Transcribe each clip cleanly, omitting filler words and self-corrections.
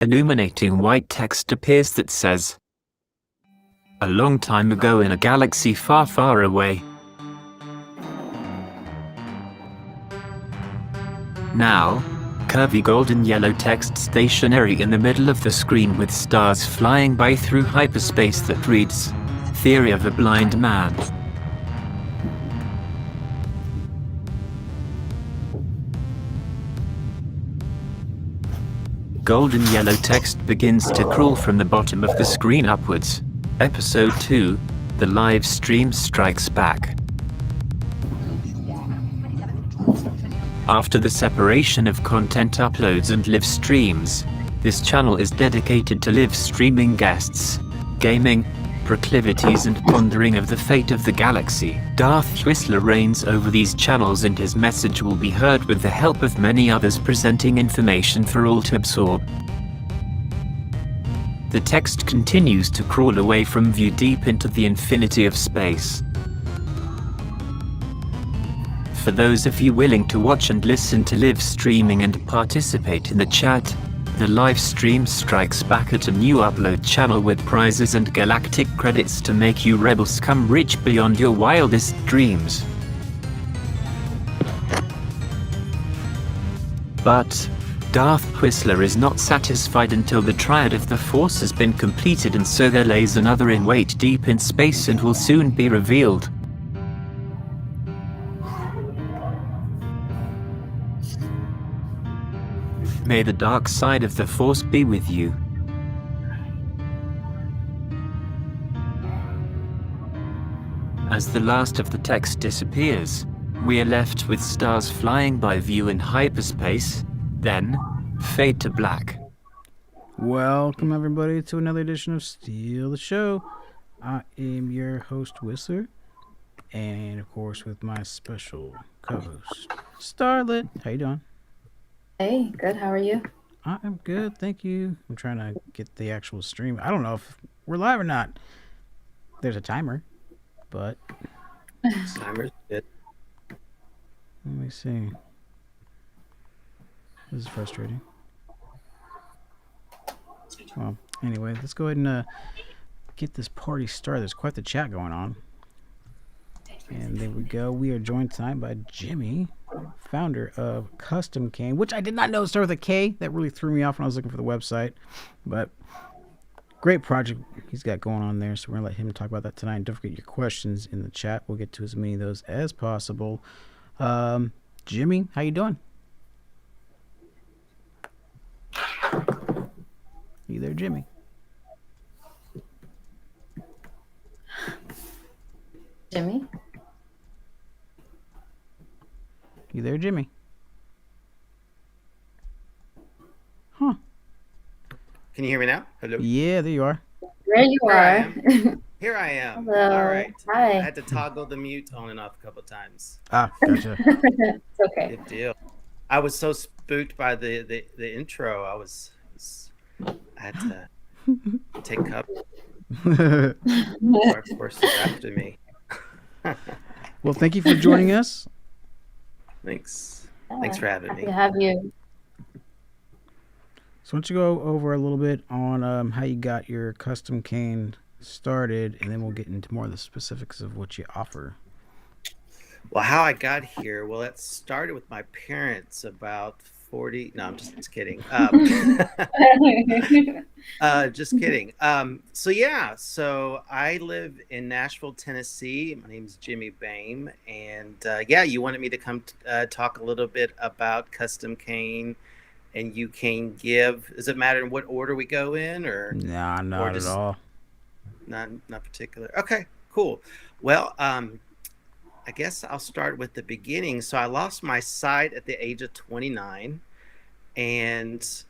Illuminating white text appears that says, "A long time ago in a galaxy far, far away." Now, curvy golden yellow text stationary in the middle of the screen with stars flying by through hyperspace that reads, "Theory of a Blind Man." Golden yellow text begins to crawl from the bottom of the screen upwards. Episode 2, the live stream strikes back. After the separation of content uploads and live streams, this channel is dedicated to live streaming guests, gaming, proclivities and pondering of the fate of the galaxy. Darth Whistler reigns over these channels and his message will be heard with the help of many others presenting information for all to absorb. The text continues to crawl away from view deep into the infinity of space. For those of you willing to watch and listen to live streaming and participate in the chat, the live stream strikes back at a new upload channel with prizes and galactic credits to make you rebels come rich beyond your wildest dreams. But Darth Whistler is not satisfied until the triad of the Force has been completed, and so there lays another in wait deep in space and will soon be revealed. May the dark side of the Force be with you. As the last of the text disappears, we are left with stars flying by view in hyperspace, then fade to black. Welcome everybody to another edition of Steal the Show. I am your host Whistler, and of course with my special co-host Starlet. How you doing? Hey, good. How are you? I am good, thank you. I'm trying to get the actual stream. I don't know if we're live or not. There's a timer, but Timer's good. let me see. This is frustrating. Well, anyway, let's go ahead and get this party started. There's quite the chat going on. And there we go. We are joined tonight by Jimmy, founder of Kustom Cane, which I did not know started with a K. That really threw me off when I was looking for the website. But great project he's got going on there. So we're going to let him talk about that tonight. And don't forget your questions in the chat. We'll get to as many of those as possible. Jimmy, how you doing? You there, Jimmy? Jimmy? You there, Jimmy? Huh. Can you hear me now? Hello. Yeah, there you are. There you are. Here I am. Hello. All right. Hi. I had to toggle the mute on and off a couple of times. Ah, gotcha. It's okay. Good deal. I was so spooked by the intro. I had to take cover. Our forces after me. Well, thank you for joining us. Thanks. Yeah, Thanks for having happy me. to have you. So why don't you go over a little bit on how you got your Kustom Cane started, and then we'll get into more of the specifics of what you offer. Well, how I got here, well, it started with my parents about 40. No, I'm just kidding. Just kidding. So I live in Nashville, Tennessee. My name is Jimmy Boehm. And you wanted me to come talk a little bit about Kustom Cane and you can give. Does it matter in what order we go in, or? Nah, not at all. Not particular. Okay, cool. Well, I guess I'll start with the beginning. So I lost my sight at the age of 29. And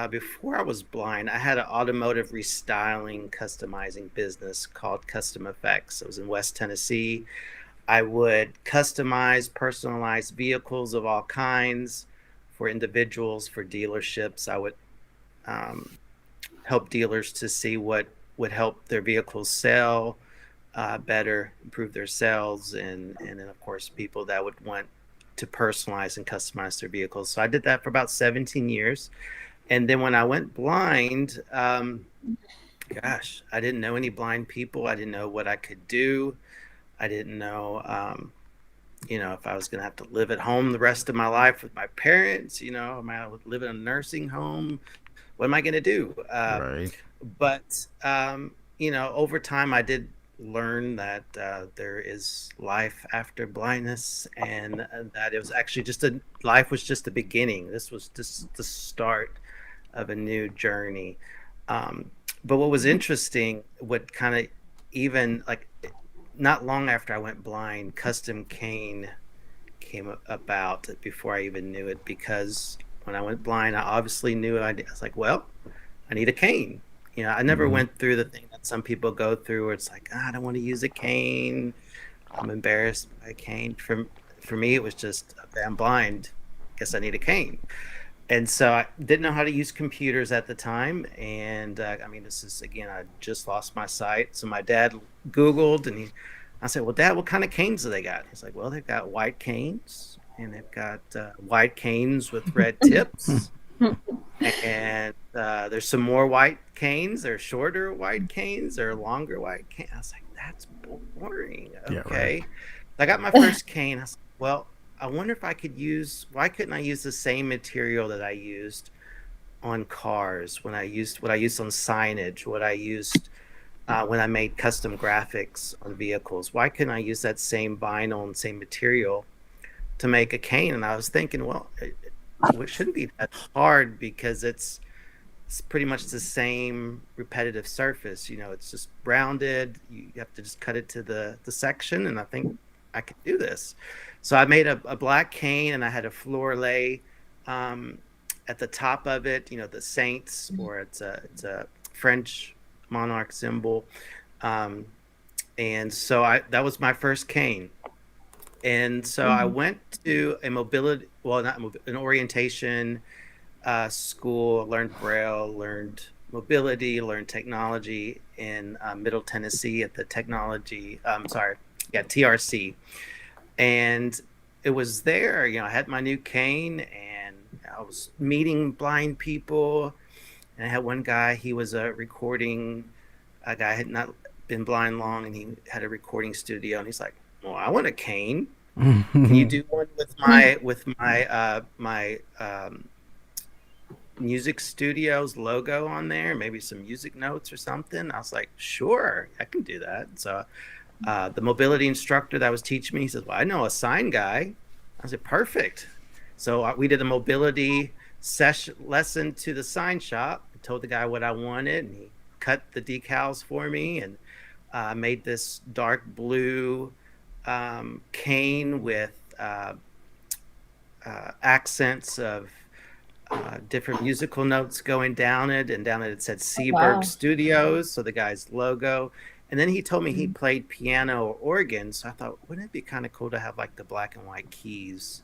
before I was blind, I had an automotive restyling, customizing business called Custom Effects. It was in West Tennessee. I would customize, personalize vehicles of all kinds for individuals, for dealerships. I would help dealers to see what would help their vehicles sell better, improve their sales, and then of course people that would want to personalize and customize their vehicles. So I did that for about 17 years. And then when I went blind, gosh, I didn't know any blind people. I didn't know what I could do. I didn't know, if I was going to have to live at home the rest of my life with my parents. Am I live in a nursing home? What am I going to do? Right. But over time, I did learn that there is life after blindness, and that it was actually life was just the beginning. This was just the start of a new journey. But what was interesting, what kind of even like not long after I went blind, Kustom Cane came about before I even knew it, because when I went blind, I obviously knew I was like, well, I need a cane. I never went through the thing that some people go through where it's like, I don't want to use a cane. I'm embarrassed by a cane. For me, it was just, okay, I'm blind. Guess I need a cane. And so I didn't know how to use computers at the time. And this is, again, I just lost my sight. So my dad Googled, and I said, well, Dad, what kind of canes do they got? He's like, well, they've got white canes, and they've got white canes with red tips. And there's some more white canes. There's shorter white canes. There are longer white canes. I was like, that's boring. Okay. Yeah, right. I got my first cane. I was like, well, I wonder if why couldn't I use the same material that I used on cars, what I used on signage, what I used when I made custom graphics on vehicles? Why couldn't I use that same vinyl and same material to make a cane? And I was thinking, well, it shouldn't be that hard, because it's pretty much the same repetitive surface. It's just rounded. You have to just cut it to the section, and I think I could do this. So I made a black cane, and I had a floor lay at the top of it, the saints, or it's a French monarch symbol. And so that was my first cane. And so I went to an orientation school, learned braille, learned mobility, learned technology in Middle Tennessee at the TRC. And it was there, I had my new cane, and I was meeting blind people. And I had one guy, he was a guy had not been blind long, and he had a recording studio, and he's like, well, I want a cane. Can you do one with my music studio's logo on there, maybe some music notes or something? I was like, sure, I can do that. So the mobility instructor that was teaching me, he says, well, I know a sign guy. I said, perfect. So we did a mobility lesson to the sign shop. I told the guy what I wanted, and he cut the decals for me, and made this dark blue cane with accents of different musical notes going down it, and down it said Seaberg Studios, so the guy's logo. And then he told me he played piano or organ, so I thought, wouldn't it be kind of cool to have like the black and white keys,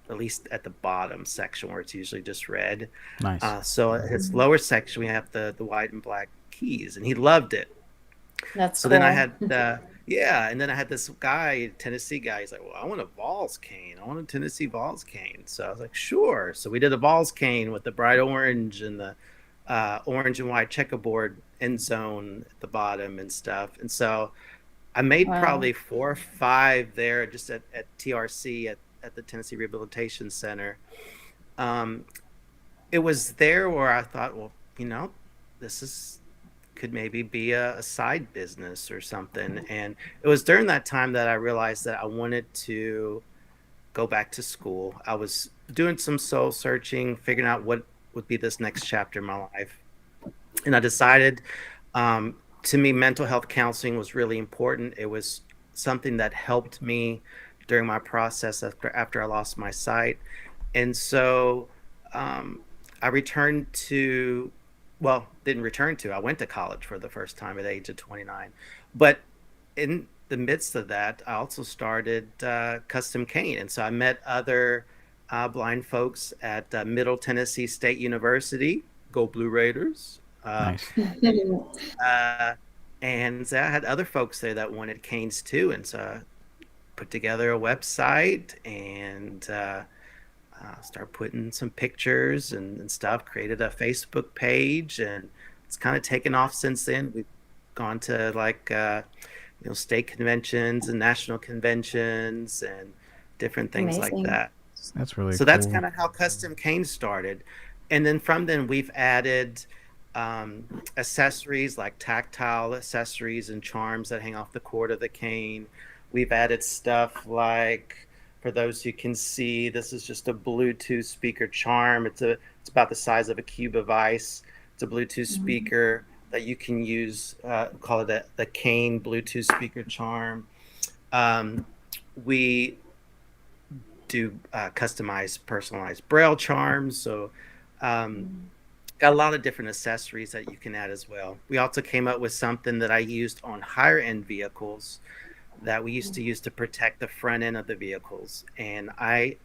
at least at the bottom section where it's usually just red. Nice. So his lower section, we have the white and black keys, and he loved it. That's so cool. Then I had and then I had this guy, Tennessee guy. He's like, well, I want a Vols cane. I want a Tennessee Vols cane. So I was like, sure. So we did a Vols cane with the bright orange and the orange and white checkerboard end zone at the bottom and stuff. And so I made probably 4 or 5 there just at TRC at the Tennessee Rehabilitation Center. It was there where I thought, well, this could maybe be a side business or something. And it was during that time that I realized that I wanted to go back to school. I was doing some soul searching, figuring out what would be this next chapter in my life. And I decided, to me, mental health counseling was really important. It was something that helped me during my process after I lost my sight. And so I went to college for the first time at the age of 29. But in the midst of that, I also started Kustom Cane. And so I met other blind folks at Middle Tennessee State University. Go Blue Raiders. Nice. And so I had other folks there that wanted canes too. And so I put together a website and Start putting some pictures and stuff. Created a Facebook page, and it's kind of taken off since then. We've gone to like state conventions and national conventions and different things like Amazing. that. That's really So cool. that's kind of how Kustom Cane started, and then from then we've added accessories like tactile accessories and charms that hang off the cord of the cane. We've added stuff like, for those who can see, this is just a Bluetooth speaker charm. It's about the size of a cube of ice. It's a Bluetooth speaker that you can use. Call it the cane Bluetooth speaker charm. We do customized, personalized braille charms. So got a lot of different accessories that you can add as well. We also came up with something that I used on higher end vehicles that we used to use to protect the front end of the vehicles. And I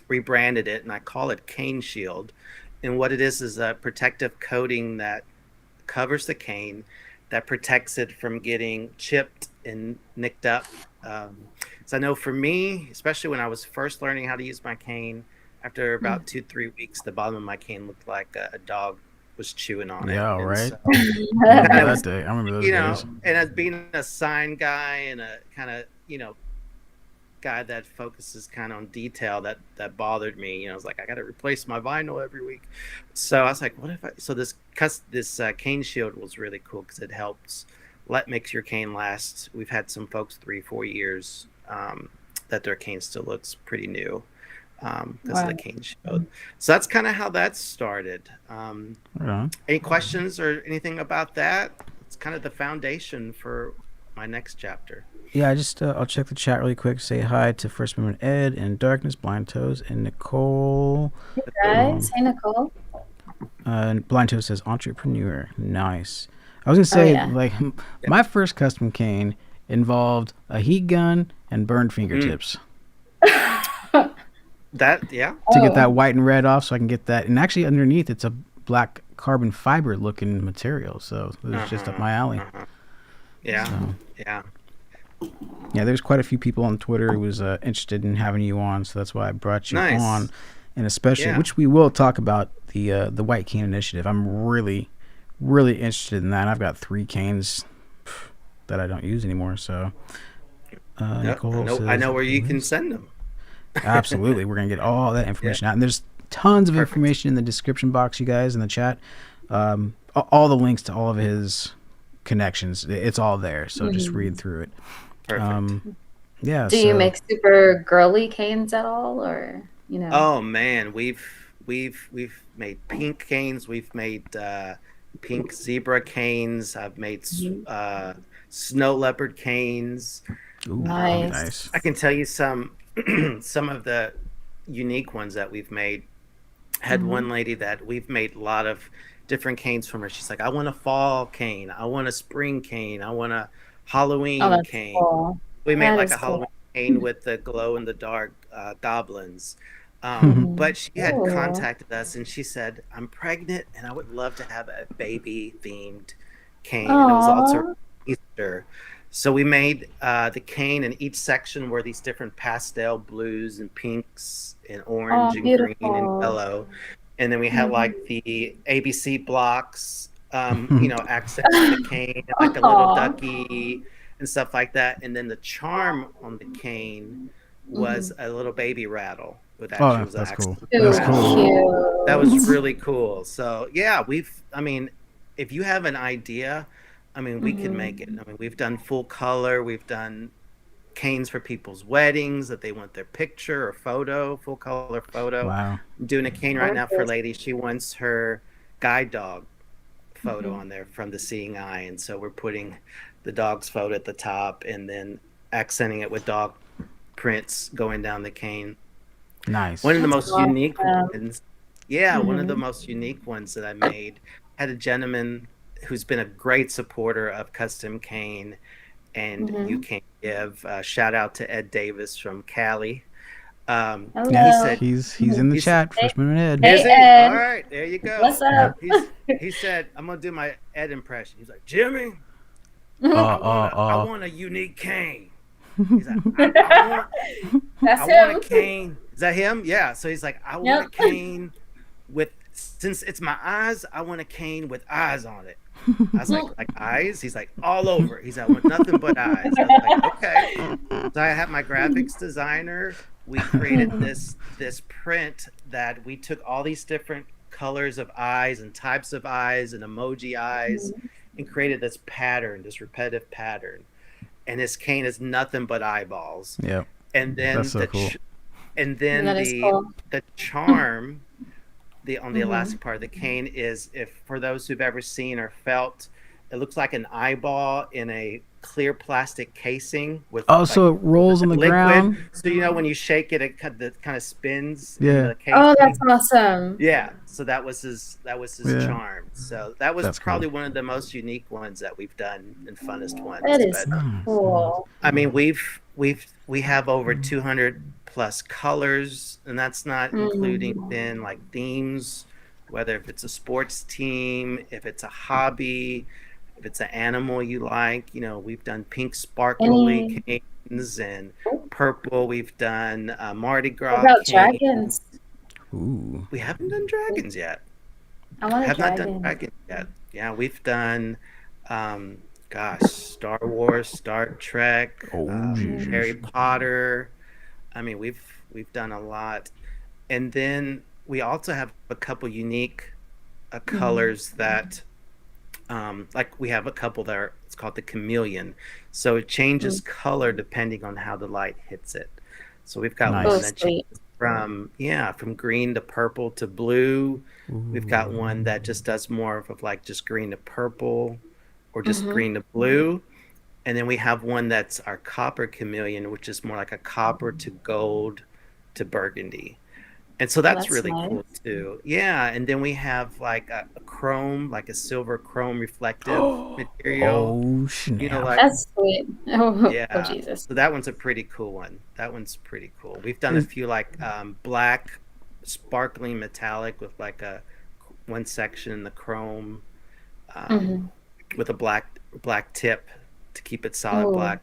rebranded it, and I call it Cane Shield. And what it is a protective coating that covers the cane, that protects it from getting chipped and nicked up. So I know for me, especially when I was first learning how to use my cane, after about 2-3 weeks, the bottom of my cane looked like a dog was chewing on it. Yeah, And right. so, I remember that day. I remember those days. and as being a sign guy and a kind of, guy that focuses kind of on detail, that bothered me. I was like, I got to replace my vinyl every week. So I was like, what if so this cane shield was really cool because it helps makes your cane last. We've had some folks 3-4 years that their cane still looks pretty new because of the cane shield. So that's kind of how that started. Any questions or anything about that? It's kind of the foundation for my next chapter. Yeah, I just I'll check the chat really quick. Say hi to First Amendment Ed and Darkness, Blind Toes, and Nicole. Hey guys, hey Nicole. And Blind Toes says entrepreneur. Nice. I was gonna say like my first custom cane involved a heat gun and burned fingertips. To get that white and red off, so I can get that. And actually, underneath it's a black carbon fiber looking material, so it was just up my alley. Yeah, there's quite a few people on Twitter who was interested in having you on, so that's why I brought you on. And especially, which we will talk about, the White Cane Initiative. I'm really, really interested in that. I've got 3 canes that I don't use anymore, so Nicole says, I know where you can send them. Absolutely. We're going to get all that information out. And there's tons of information in the description box, you guys, in the chat. All the links to all of his connections, it's all there, so just read through it. Perfect. Do you make super girly canes at all, or Oh man, we've made pink canes, we've made pink zebra canes, I've made snow leopard canes. Ooh, nice. I can tell you some of the unique ones that we've made. Had one lady that we've made a lot of different canes from her. She's like, I want a fall cane, I want a spring cane, I want a Halloween cane. Cool. We made like a Halloween cane with the glow in the dark goblins. But she had contacted us and she said, I'm pregnant and I would love to have a baby themed cane. And it was also Easter. So we made the cane, and each section were these different pastel blues and pinks and orange and green and yellow. And then we had like the ABC blocks, accenting the cane, like a little ducky and stuff like that. And then the charm on the cane was a little baby rattle. With that's cool. That's cool. That was really cool. So yeah, if you have an idea, we can make it. We've done full color. We've done canes for people's weddings that they want their picture or photo, full color photo. Wow. I'm doing a cane right now for a lady. She wants her guide dog photo on there from the Seeing Eye, and so we're putting the dog's photo at the top and then accenting it with dog prints going down the cane. Nice. One of the most unique ones. Yeah, one of the most unique ones that I made had a gentleman who's been a great supporter of Kustom Cane, and you can give a shout out to Ed Davis from Cali. He said he's in the chat. First Amendment Ed. Ed. Is he? Ed. All right, there you go. What's up? He said, I'm gonna do my Ed impression. He's like, Jimmy, I want a unique cane. He's like, I That's want him. a cane. Is that him? Yeah. So he's like, I want a cane with, since it's my eyes, I want a cane with eyes on it. I was like eyes? He's like, all over. He's like, I want nothing but eyes. I was like, okay. So I had my graphics designer. We created this print that we took all these different colors of eyes and types of eyes and emoji eyes and created this pattern, this repetitive pattern. And this cane is nothing but eyeballs. Yeah. And then That's so cool. and then That is cool. the charm on the elastic part of the cane is, if for those who've ever seen or felt, it looks like an eyeball in a clear plastic casing with So it rolls on the liquid. ground. So when you shake it, it kind of spins. Yeah. In the casing. Oh, that's awesome. Yeah. So that was his charm. So that was That's probably cool. one of the most unique ones that we've done and funnest ones. That is But, cool. I mean, we have over 200 plus colors, and that's not including then like themes, whether if it's a sports team, if it's a hobby, if it's an animal you like. We've done pink sparkly canes and purple. We've done Mardi Gras. What about cane. dragons? Ooh. We haven't done dragons yet. I want a Have not dragon. done dragons yet. Yeah, we've done Star Wars, Star Trek, Harry Potter. I mean, we've done a lot. And then we also have a couple unique colors that like we have a couple that are, it's called the chameleon. So it changes color depending on how the light hits it. So we've got one that changes from green to purple to blue. We've got one that just does more of like just green to purple or just green to blue. And then we have one that's our copper chameleon, which is more like a copper to gold to burgundy. And so that's really nice. cool too. Yeah. And then we have like a chrome, like a silver chrome reflective material. Oh, snap. Like, That's sweet. Oh, yeah. oh, Jesus. So that one's a pretty cool one. That one's pretty cool. We've done a few like black sparkling metallic with like one section in the chrome with a black tip to keep it solid black,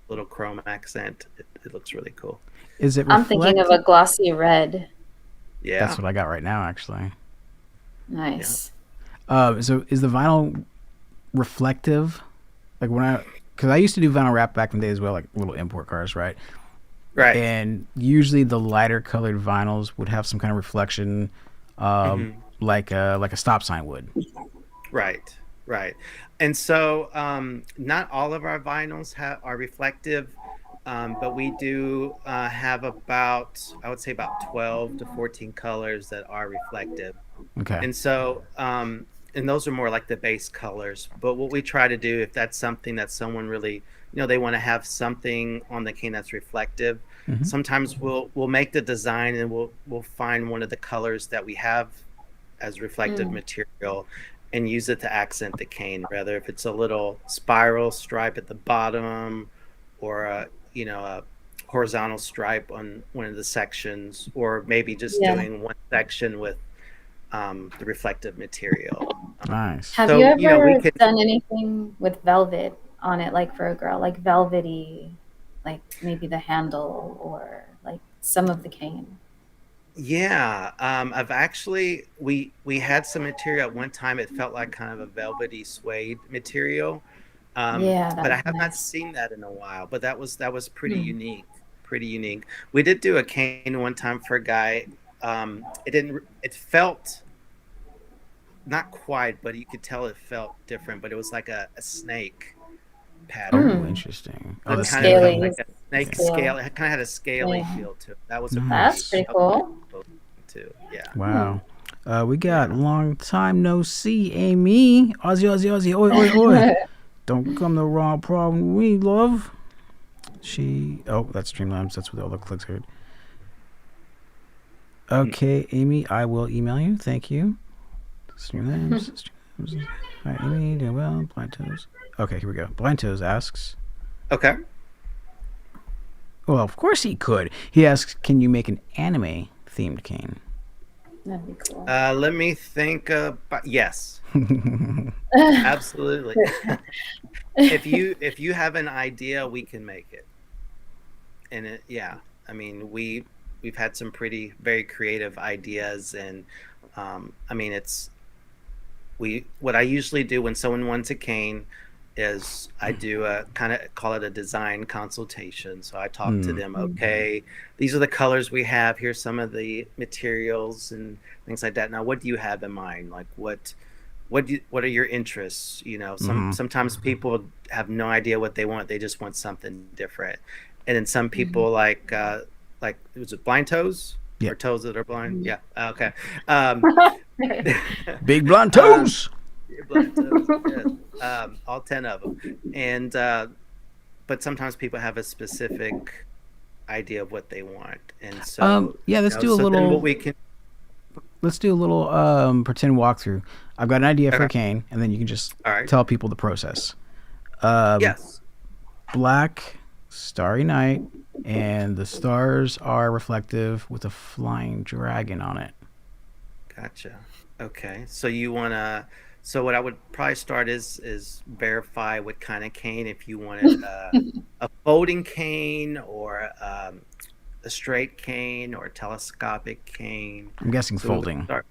little chrome accent. It looks really cool. Is it I'm thinking of a glossy red. Yeah. That's what I got right now, actually. Nice. So is the vinyl reflective? Like because I used to do vinyl wrap back in the day as well, like little import cars, right? Right. And usually the lighter colored vinyls would have some kind of reflection, like a stop sign would. Right. And so not all of our vinyls are reflective, but we do have about 12 to 14 colors that are reflective. Okay. And so and those are more like the base colors. But what we try to do, if that's something that someone really, they want to have something on the cane that's reflective, sometimes we'll make the design and we'll find one of the colors that we have as reflective material and use it to accent the cane, whether if it's a little spiral stripe at the bottom or a horizontal stripe on one of the sections, or maybe just doing one section with the reflective material. Nice. Have you ever done anything with velvet on it, like for a girl, like velvety, like maybe the handle or like some of the cane? Yeah, I've actually we had some material at one time. It felt like kind of a velvety suede material. But I have not seen that in a while. But that was pretty unique. Pretty unique. We did do a cane one time for a guy. It felt not quite, but you could tell it felt different. But it was like a snake pattern. Oh, interesting. It That's kind of scaly. like a snake scale. It kind of had a scaly feel to it. That was That's pretty cool. Too. Yeah. Wow. We got long time no see, Amy. Aussie, oi, oi, oi. Don't come the wrong problem with me, love. That's Streamlabs. That's what all the clicks heard. Okay, Amy, I will email you. Thank you. Streamlabs. All right, Amy, doing well. Blind Toes. Okay, here we go. Blind Toes asks. Okay. Well, of course he could. He asks, can you make an anime themed cane? That'd be cool. Let me think about yes. Absolutely. If you have an idea, we can make it. yeah, I mean, we've had some very creative ideas, and I mean, what I usually do when someone wants a cane is I do a kind of call it a design consultation. So I talk to them, okay, these are the colors we have. Here's some of the materials and things like that. Now, what do you have in mind? Like what are your interests? You know, sometimes people have no idea what they want. They just want something different. And then some people like was it blind toes? Yeah. Or toes that are blind? Yeah. Okay. Big blonde toes. Blind toes, yes. All 10 of them. And but sometimes people have a specific idea of what they want. And so yeah, let's do a so then little what we can let's do a little pretend walkthrough. I've got an idea for a Okay. cane, and then you can just All right. tell people the process. Yes. Black, starry night, and the stars are reflective with a flying dragon on it. Gotcha. Okay. So you wanna so what I would probably start is verify what kind of cane, if you wanted a folding cane or a straight cane or a telescopic cane. I'm guessing So we would folding. start.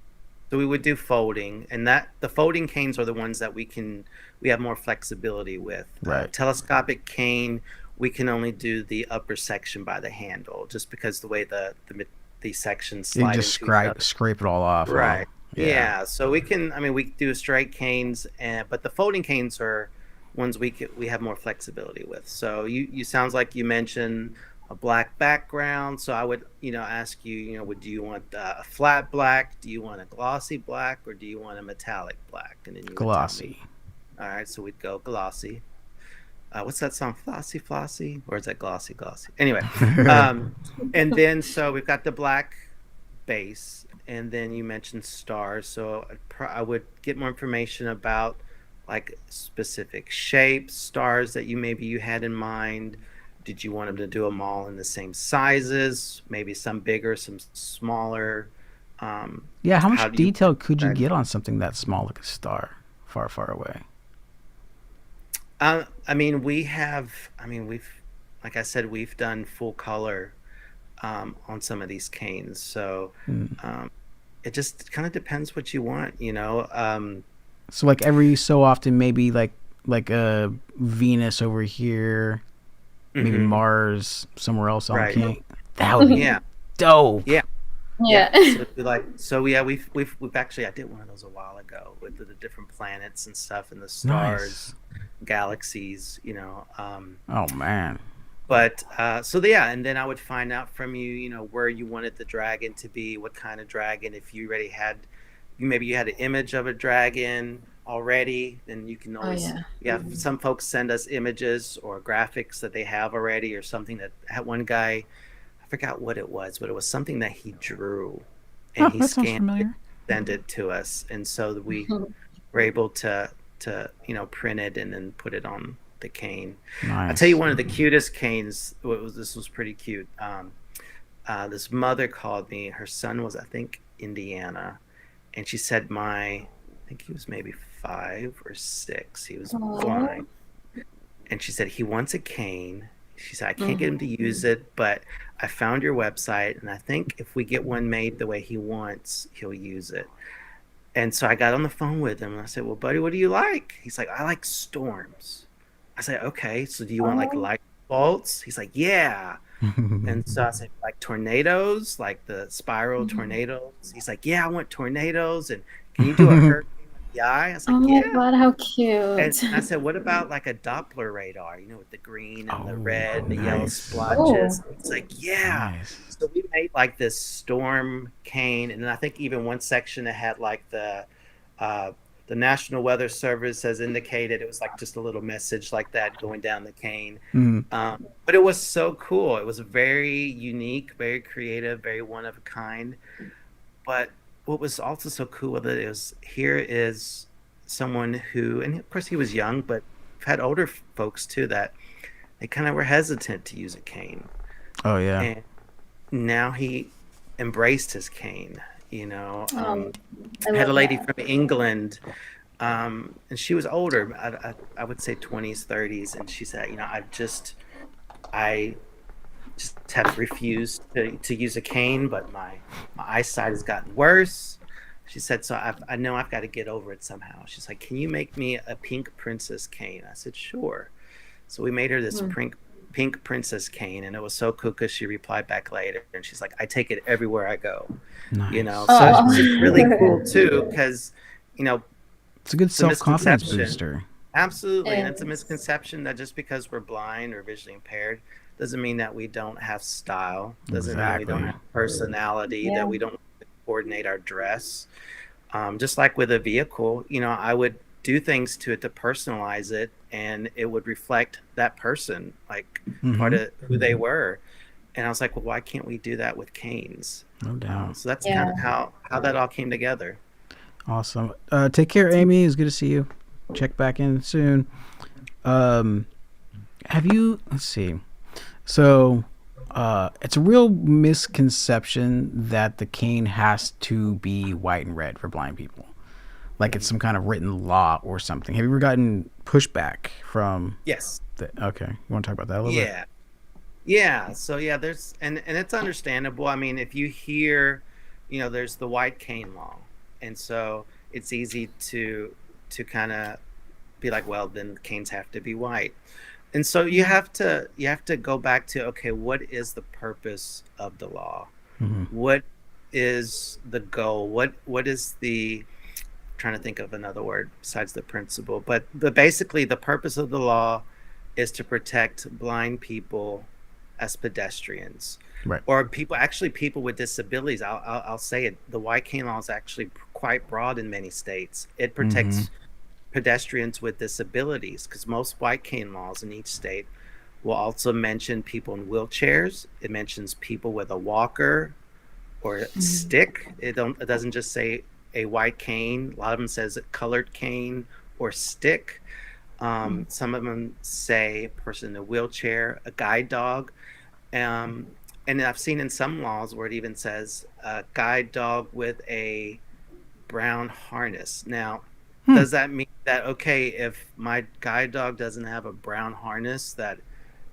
So we would do folding, and that the folding canes are the ones that we have more flexibility with. Right. Telescopic cane, we can only do the upper section by the handle, just because the way the sections You slide can just into each other. scrape it all off. Right. Yeah. Yeah. So we can. I mean, we do straight canes, but the folding canes are ones we have more flexibility with. So you sounds like you mentioned a black background. So I would ask you would do you want a flat black? Do you want a glossy black, or do you want a metallic black? And then you would tell me. Glossy. All right. So we'd go glossy. What's that song? Flossy, flossy, or is that glossy, glossy? Anyway, and then so we've got the black base, and then you mentioned stars. So I would get more information about like specific shapes, stars that you had in mind. Did you want them to do them all in the same sizes? Maybe some bigger, some smaller. Yeah, how How much do you detail could you Right. get on something that small, like a star, far, far away? I mean, like I said, we've done full color on some of these canes. So it just kind of depends what you want. So like every so often, maybe like a Venus over here, maybe Mhm. Mars somewhere else on Right. the cane. That would be Yeah. dope. Yeah. Yeah. So it'd be yeah, we've actually I did one of those a while ago with the different planets and stuff and the stars, galaxies. Oh man. But yeah, and then I would find out from you, where you wanted the dragon to be, what kind of dragon. If you already had, maybe you had an image of a dragon already, then you can always, yeah. some folks send us images or graphics that they have already, or something that had one guy, I forgot what it was, but it was something that he drew and he That sounds scanned it, familiar. sent it to us, and so that we were able to print it and then put it on the cane. Nice. I'll tell you one of the cutest canes. This was pretty cute. This mother called me. Her son was, I think, Indiana, and she said I think he was maybe 5 or 6. He was Aw. blind, and she said he wants a cane. She said I can't get him to use it, but I found your website, and I think if we get one made the way he wants, he'll use it. And so I got on the phone with him, and I said, "Well, buddy, what do you like?" He's like, "I like storms." I said, "Okay, so do you want like light bolts?" He's like, "Yeah." And so I said, "Like tornadoes, like the spiral tornadoes?" He's like, "Yeah, I want tornadoes. And can you do a hurricane with the eye?" I was like, Oh my "Yeah." god, how cute. And I said, "What about like a Doppler radar, with the green and the Oh, red and the yellow nice. splotches?" It's like, "Yeah." Nice. So we made like this storm cane, and then I think even one section that had like the National Weather Service has indicated, it was like just a little message like that going down the cane. But it was so cool. It was very unique, very creative, very one of a kind. But what was also so cool with it is here is someone who, and of course he was young, but I've had older folks too that they kind of were hesitant to use a cane. Oh yeah. And now he embraced his cane. I I had a love lady that. from England, and she was older. I would say 20s, 30s, and she said, I just have refused to use a cane, but my eyesight has gotten worse. She said, so I know I've got to get over it somehow. She's like, can you make me a pink princess cane? I said, sure. So we made her this pink princess cane, and it was so cool because she replied back later, and she's like, I take it everywhere I go. Nice. You know, so it's just really cool too, because, you know, it's a good self-confidence misconception. booster. Absolutely. And it's a misconception that just because we're blind or visually impaired doesn't mean that we don't have style, doesn't mean we don't have personality, that we don't coordinate our dress. Just like with a vehicle, you know, I would do things to it to personalize it, and it would reflect that person, like part of who they were. And I was like, well, why can't we do that with canes? No doubt. So that's kind of how that all came together. Awesome. Take care, Amy. It's good to see you. Check back in soon. Have you, let's see. So it's a real misconception that the cane has to be white and red for blind people. Like it's some kind of written law or something. Have you ever gotten pushback from? Yes. Okay. You want to talk about that a little bit? Yeah. So there's, and it's understandable. I mean, if you hear, you know, there's the white cane law. And so it's easy to kind of be like, well, then canes have to be white. And so you have to go back to, okay, what is the purpose of the law? What is the goal? What is the, I'm trying to think of another word besides the principle, but basically the purpose of the law is to protect blind people as pedestrians, right? Or people with disabilities. I'll say it. The white cane law is actually quite broad in many states. It protects pedestrians with disabilities, because most white cane laws in each state will also mention people in wheelchairs. It mentions people with a walker or a stick. It doesn't just say a white cane. A lot of them says a colored cane or stick. Some of them say a person in a wheelchair, a guide dog. And I've seen in some laws where it even says a guide dog with a brown harness. Now, does that mean that, okay, if my guide dog doesn't have a brown harness, that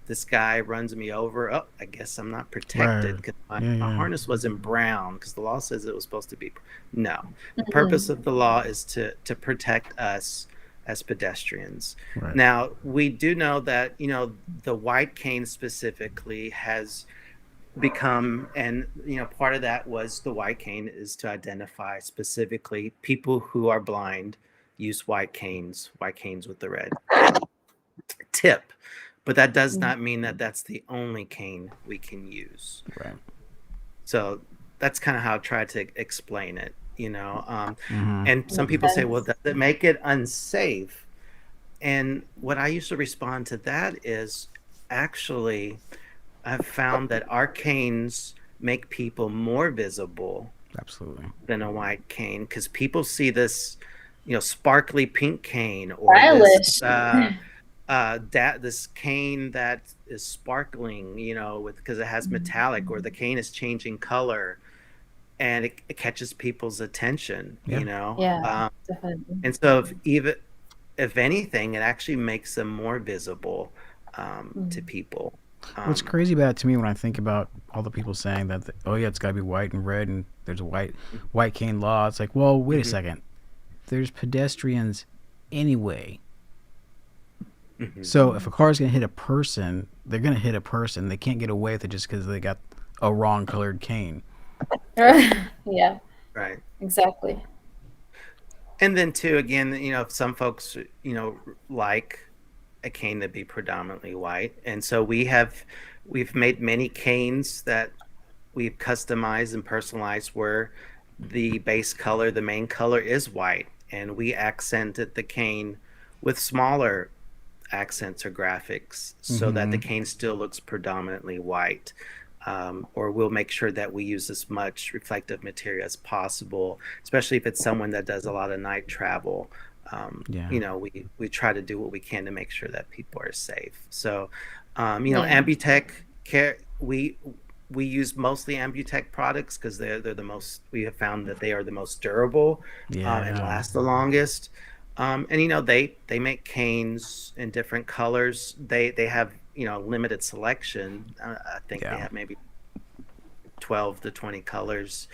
this guy runs me over, oh, I guess I'm not protected because my harness wasn't brown, because the law says it was supposed to be. No, the purpose of the law is to protect us as pedestrians. Right. Now, we do know that, you know, the white cane specifically has become, and, you know, part of that was the white cane is to identify specifically people who are blind use white canes with the red tip. But that does not mean that that's the only cane we can use. Right. So that's kind of how I try to explain it, you know. And some people say, well, does it make it unsafe? And what I used to respond to that is, actually, I've found that our canes make people more visible. Absolutely. Than a white cane, because people see this, you know, sparkly pink cane, or this cane that is sparkling, you know, because it has metallic, or the cane is changing color, and it catches people's attention, you know. Definitely. And so if anything, it actually makes them more visible to people. What's crazy about it to me, when I think about all the people saying that, oh yeah, it's got to be white and red, and there's a white cane law, it's like, well, wait a second, there's pedestrians anyway. So if a car is going to hit a person, they're going to hit a person. They can't get away with it just because they got a wrong colored cane. Yeah. Right. Exactly. And then too, again, you know, some folks, you know, like a cane to be predominantly white, and so we've made many canes that we've customized and personalized where the base color, the main color, is white, and we accented the cane with smaller accents or graphics so that the cane still looks predominantly white. Or we'll make sure that we use as much reflective material as possible, especially if it's someone that does a lot of night travel. You know, we try to do what we can to make sure that people are safe. So, you know, Ambutech care, we use mostly Ambutech products because they're the most, we have found that they are the most durable and last the longest. And you know, they make canes in different colors. They have limited selection. I think they Yeah. have maybe 12 to 20 colors.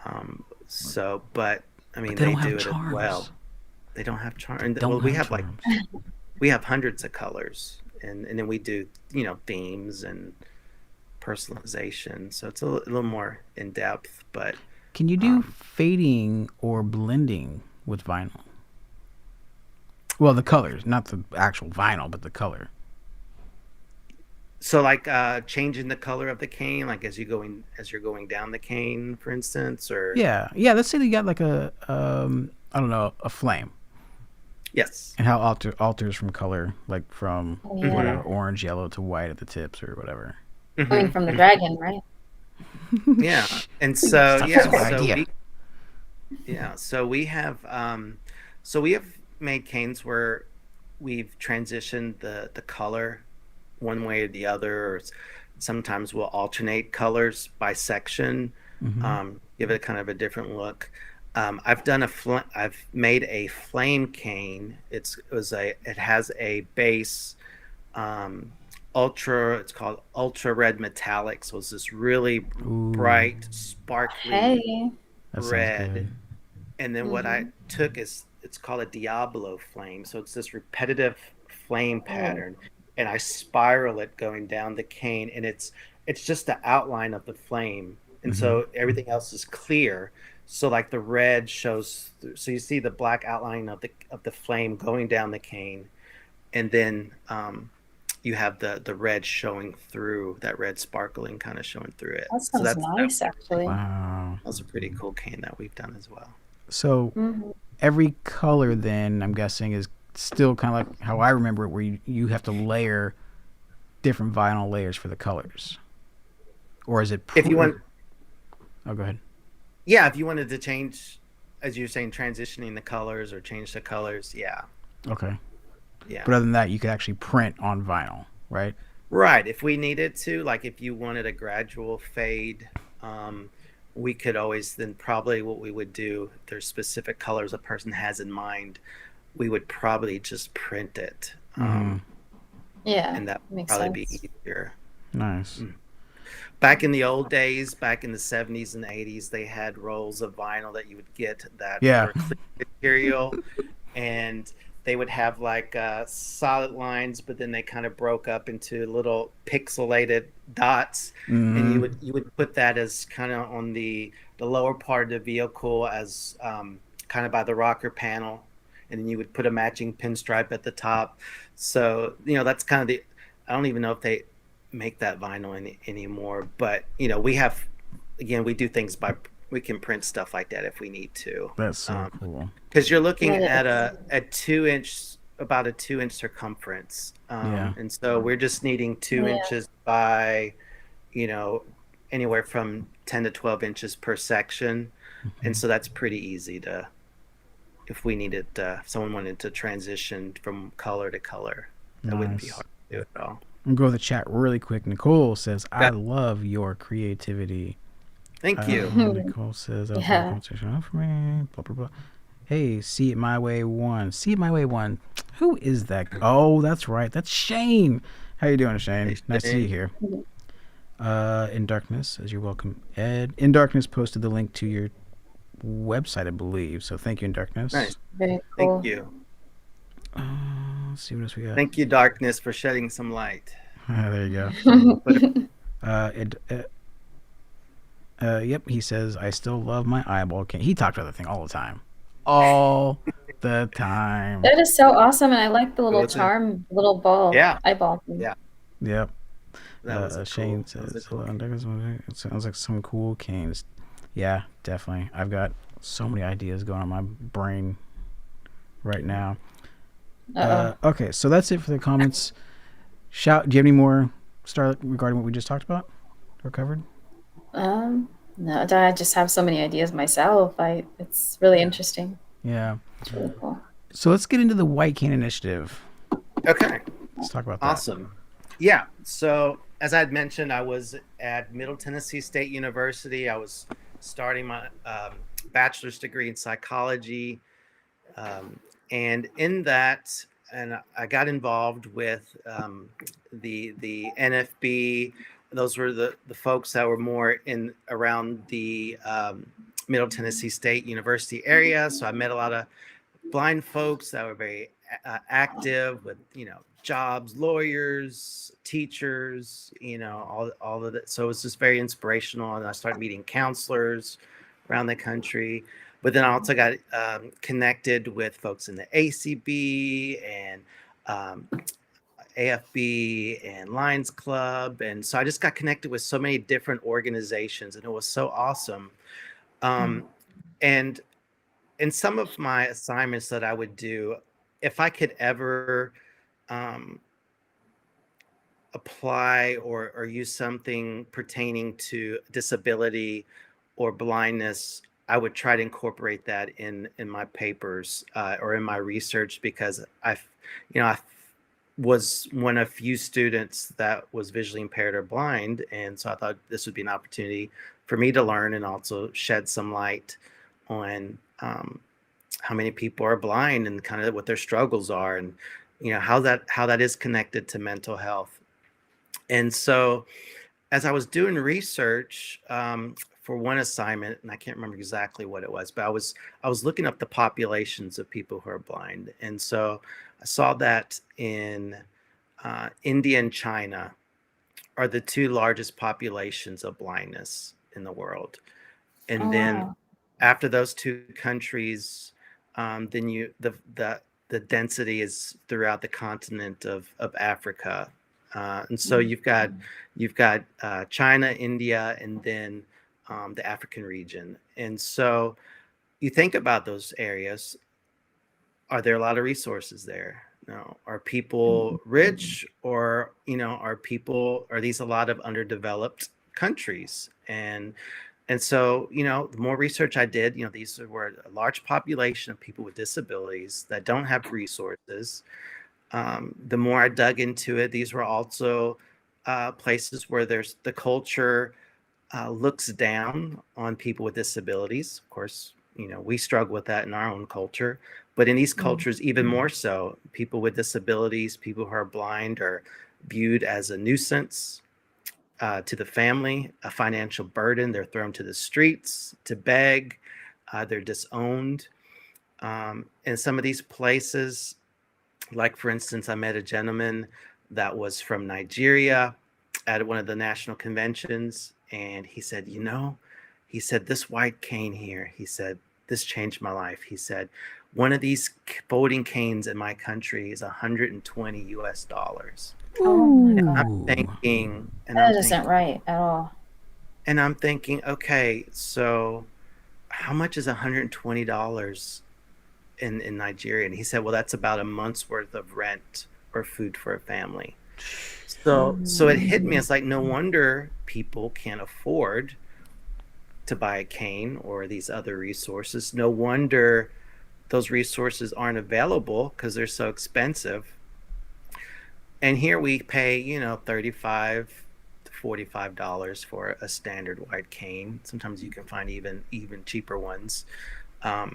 But I mean, They they don't have do it as well. charms. They don't have charm. Don't Well, we have have like charms. we have hundreds of colors, and then we do themes and personalization. So it's a little more in depth, but Can you do fading or blending with vinyl? Well, the colors, not the actual vinyl, but the color. so like changing the color of the cane, like as you're going down the cane, for instance, or Yeah. Let's say they got like a I don't know, a flame, yes. and how alters from color, like from Yeah. whatever, orange, yellow to white at the tips or whatever. Coming from the dragon, right? Yeah, and so Stuff is yeah, a good so idea. we have made canes where we've transitioned the color one way or the other, or sometimes we'll alternate colors by section, give it kind of a different look. I've made a flame cane. It has a base, it's called ultra red metallic, so it's this really Ooh, bright, sparkly Hey. that sounds red. good. And then what I took it's called a Diablo flame. So it's this repetitive flame pattern, and I spiral it going down the cane, and it's just the outline of the flame, and so everything else is clear. So like the red shows, so you see the black outline of the flame going down the cane, and then you have the red showing through, that red sparkling kind of showing through it. That So sounds nice, actually. Wow. that's a pretty cool cane that we've done as well. So every color, then, I'm guessing, is still kind of like how I remember it, where you have to layer different vinyl layers for the colors, or is it? If you want, oh, go ahead. yeah, if you wanted to change, as you're saying, transitioning the colors or change the colors, yeah. Okay. Yeah. But other than that, you could actually print on vinyl, right? Right. If we needed to, like if you wanted a gradual fade, we could always then probably what we would do, if there's specific colors a person has in mind, we would probably just print it. Yeah, And that would makes probably sense. be easier. Nice. Back in the old days, back in the 70s and 80s, they had rolls of vinyl that you would get that were clear material, and they would have like solid lines, but then they kind of broke up into little pixelated dots, and you would put that as kind of on the lower part of the vehicle, as kind of by the rocker panel, and then you would put a matching pinstripe at the top. So that's kind of I don't even know if they make that vinyl anymore, but we do things we can print stuff like that if we need to. That's so cool. Because you're looking at a 2-inch, about a 2-inch circumference, and so we're just needing 2 inches by anywhere from 10 to 12 inches per section, and so that's pretty easy to, if we needed if someone wanted to transition from color to color, that wouldn't be hard to do at all. I'm going to go to the chat really quick. Nicole says, I love your creativity. Thank you. Nicole says, for me, blah, blah, blah. Hey, See It My Way 1. See It My Way 1. Who is that? Oh, that's right. That's Shane. How you doing, Shane? Hey, Nice to see you here. In Darkness says, you're welcome, Ed. In Darkness posted the link to your website, I believe. So thank you, In Darkness. Nice. Very cool. Thank you. Let's see what else we got. Thank you, Darkness, for shedding some light. There you go. Yep, he says, I still love my eyeball cane. He talks about the thing all the time. All the time. That is so awesome, and I like the little What's it? charm, little ball, eyeball thing. Yeah. Yep. That was Shane cool. That was says, a cool it sounds like some cool canes. Yeah, definitely. I've got so many ideas going on in my brain right now. Okay, so that's it for the comments. Do you have any more, Starlet, regarding what we just talked about or covered? No, I just have so many ideas myself. It's really interesting. Yeah. It's really cool. So let's get into the White Cane Initiative. Okay. Let's talk about that. Awesome. Yeah. So as I had mentioned, I was at Middle Tennessee State University. I was starting my bachelor's degree in psychology. And in that, I got involved with the NFB. Those were the folks that were more in around the Middle Tennessee State University area. So I met a lot of blind folks that were very active with, jobs, lawyers, teachers, all of that. So it was just very inspirational. And I started meeting counselors around the country. But then I also got connected with folks in the ACB and AFB and Lions Club. And so I just got connected with so many different organizations, and it was so awesome. And in some of my assignments that I would do, if I could ever apply or use something pertaining to disability or blindness, I would try to incorporate that in my papers or in my research, because I was one of few students that was visually impaired or blind, and so I thought this would be an opportunity for me to learn and also shed some light on how many people are blind and kind of what their struggles are, and how that is connected to mental health. And so as I was doing research for one assignment, and I can't remember exactly what it was, but I was looking up the populations of people who are blind. And so I saw that in India and China are the two largest populations of blindness in the world. And then after those two countries, then the density is throughout the continent of Africa. And so you've got China, India, and then the African region. And so you think about those areas. Are there a lot of resources there? No. Are people rich, or are these a lot of underdeveloped countries? And so, the more research I did, these were a large population of people with disabilities that don't have resources. The more I dug into it, these were also places where there's the culture looks down on people with disabilities. Of course, we struggle with that in our own culture, but in these cultures, even more so, people with disabilities, people who are blind, are viewed as a nuisance to the family, a financial burden. They're thrown to the streets to beg. They're disowned. In some of these places, like, for instance, I met a gentleman that was from Nigeria at one of the national conventions. And he said, this white cane here, he said, this changed my life. He said, one of these folding canes in my country is $120 US. Oh my And God. I'm thinking, That isn't right at all. And I'm thinking, okay, so how much is $120 in Nigeria? And he said, well, that's about a month's worth of rent or food for a family. So it hit me. It's like, no wonder people can't afford to buy a cane or these other resources. No wonder those resources aren't available, because they're so expensive. And here we pay, $35 to $45 for a standard white cane. Sometimes you can find even cheaper ones that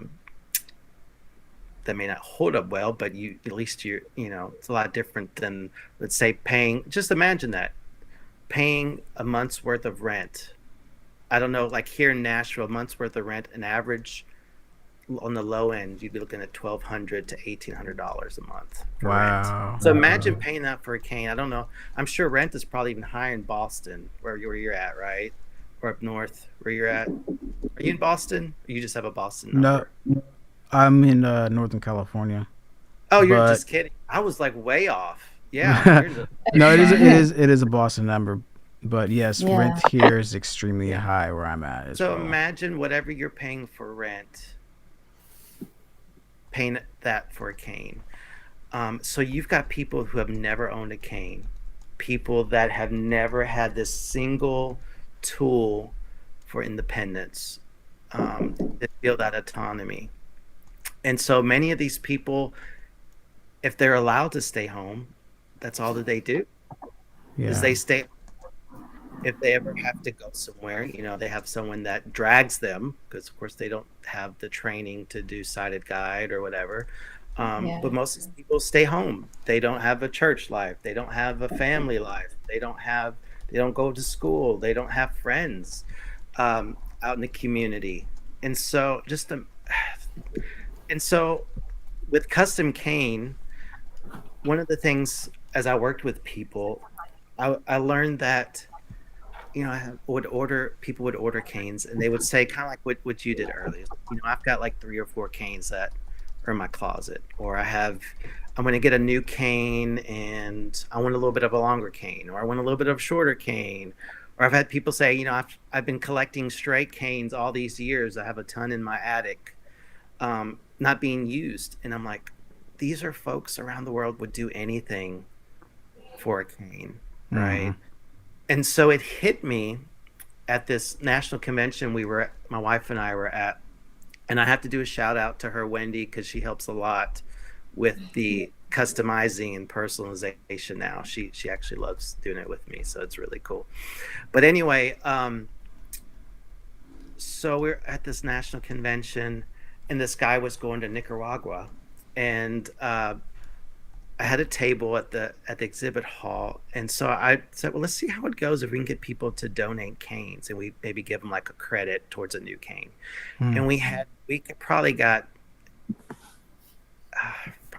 may not hold up well, but at least it's a lot different than, let's say, just imagine that, paying a month's worth of rent. I don't know, like here in Nashville, a month's worth of rent, an average on the low end, you'd be looking at $1,200 to $1,800 a month for rent. So imagine paying that for a cane. I don't know. I'm sure rent is probably even higher in Boston, where you're at, right? Or up north, where you're at. Are you in Boston? Or you just have a Boston number? No, I'm in Northern California. Oh, you're just kidding. I was like way off. Yeah. No, it is a Boston number. But yes, rent here is extremely high where I'm at. So imagine whatever you're paying for rent, paying that for a cane. So you've got people who have never owned a cane, people that have never had this single tool for independence, to feel that autonomy. And so many of these people, if they're allowed to stay home, that's all that they do. Is they stay. If they ever have to go somewhere, they have someone that drags them, because of course they don't have the training to do sighted guide or whatever. Yeah. But most people stay home. They don't have a church life. They don't have a family life. They don't go to school. They don't have friends out in the community. And so and so with Kustom Cane, one of the things as I worked with people, I learned that people would order canes and they would say kind of like what you did earlier. I've got like 3 or 4 canes that are in my closet, or I'm going to get a new cane and I want a little bit of a longer cane, or I want a little bit of a shorter cane. Or I've had people say, I've been collecting straight canes all these years. I have a ton in my attic, not being used. And I'm like, these are folks around the world would do anything for a cane, right? And so it hit me at this national convention my wife and I were at, and I have to do a shout out to her, Wendy, because she helps a lot with the customizing and personalization now. She actually loves doing it with me, so it's really cool. But anyway, so we're at this national convention, and this guy was going to Nicaragua, and I had a table at the exhibit hall, and so I said, well, let's see how it goes if we can get people to donate canes, and we maybe give them like a credit towards a new cane. And we probably got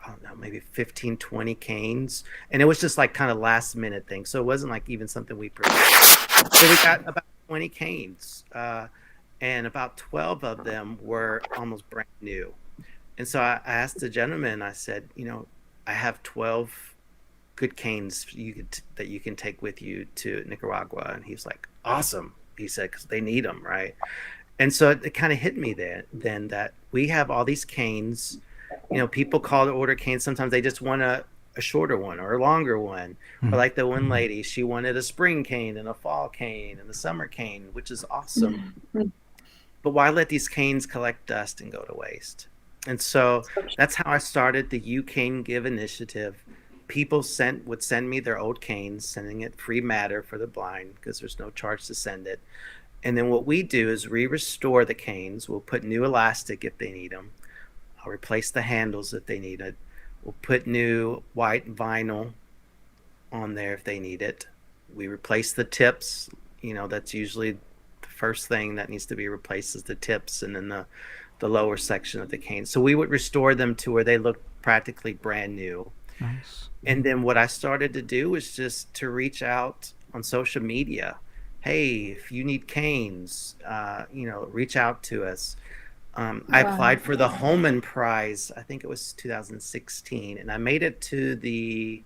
I don't know, maybe 15, 20 canes, and it was just like kind of last minute thing, so it wasn't like even something we prepared. So we got about 20 canes, and about 12 of them were almost brand new. And so I asked the gentleman, I said, I have 12 good canes that you can take with you to Nicaragua. And he's like, awesome. He said, because they need them, right? And so it kind of hit me then that we have all these canes. People call to order canes. Sometimes they just want a shorter one or a longer one. Or like the one lady, she wanted a spring cane and a fall cane and a summer cane, which is awesome. But why let these canes collect dust and go to waste? And so that's how I started the You Cane Give initiative. People would send me their old canes, sending it free matter for the blind because there's no charge to send it. And then what we do is we restore the canes. We'll put new elastic if they need them. I'll replace the handles if they need it. We'll put new white vinyl on there if they need it. We replace the tips. That's usually the first thing that needs to be replaced is the tips, and then the lower section of the cane. So we would restore them to where they look practically brand new. Nice. And then what I started to do was just to reach out on social media. Hey, if you need canes, reach out to us. I applied for the Holman Prize. I think it was 2016, and I made it to the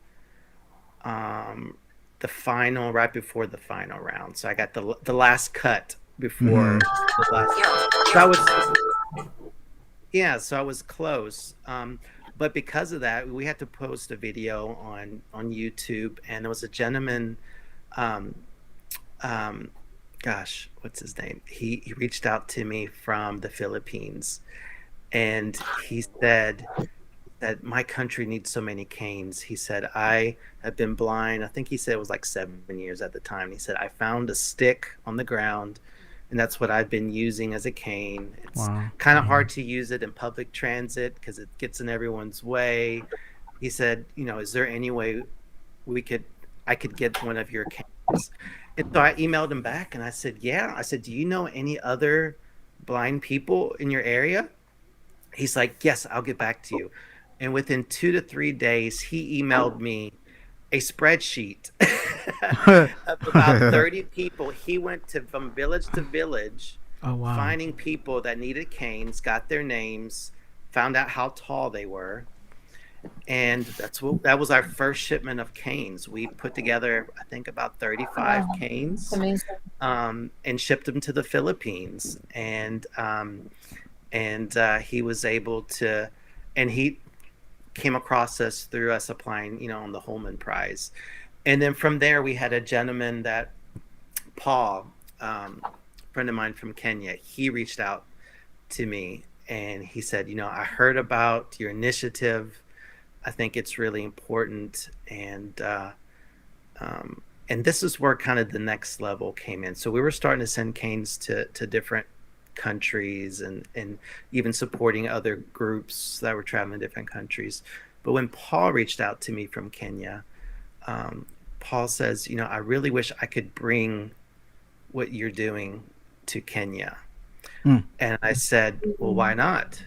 final, right before the final round. So I got the last cut before the last. So I was close. But because of that, we had to post a video on YouTube, and there was a gentleman, gosh, what's his name? He reached out to me from the Philippines, and he said that my country needs so many canes. He said, I have been blind. I think he said it was like 7 years at the time. He said, I found a stick on the ground, and that's what I've been using as a cane. It's kind of hard to use it in public transit because it gets in everyone's way. He said, is there any way I could get one of your canes? And so I emailed him back and I said, yeah. I said, do you know any other blind people in your area? He's like, yes, I'll get back to you. And within 2 to 3 days, he emailed me a spreadsheet of about 30 people. He went from village to village, finding people that needed canes, got their names, found out how tall they were. And that was our first shipment of canes. We put together, I think, about 35 canes, and shipped them to the Philippines. And he was able to, and he came across us through us applying, on the Holman Prize. And then from there, we had a gentleman that, Paul, friend of mine from Kenya, he reached out to me and he said, I heard about your initiative. I think it's really important. And this is where kind of the next level came in. So we were starting to send canes to different countries and even supporting other groups that were traveling in different countries. But when Paul reached out to me from Kenya, Paul says, I really wish I could bring what you're doing to Kenya. And I said, well, why not?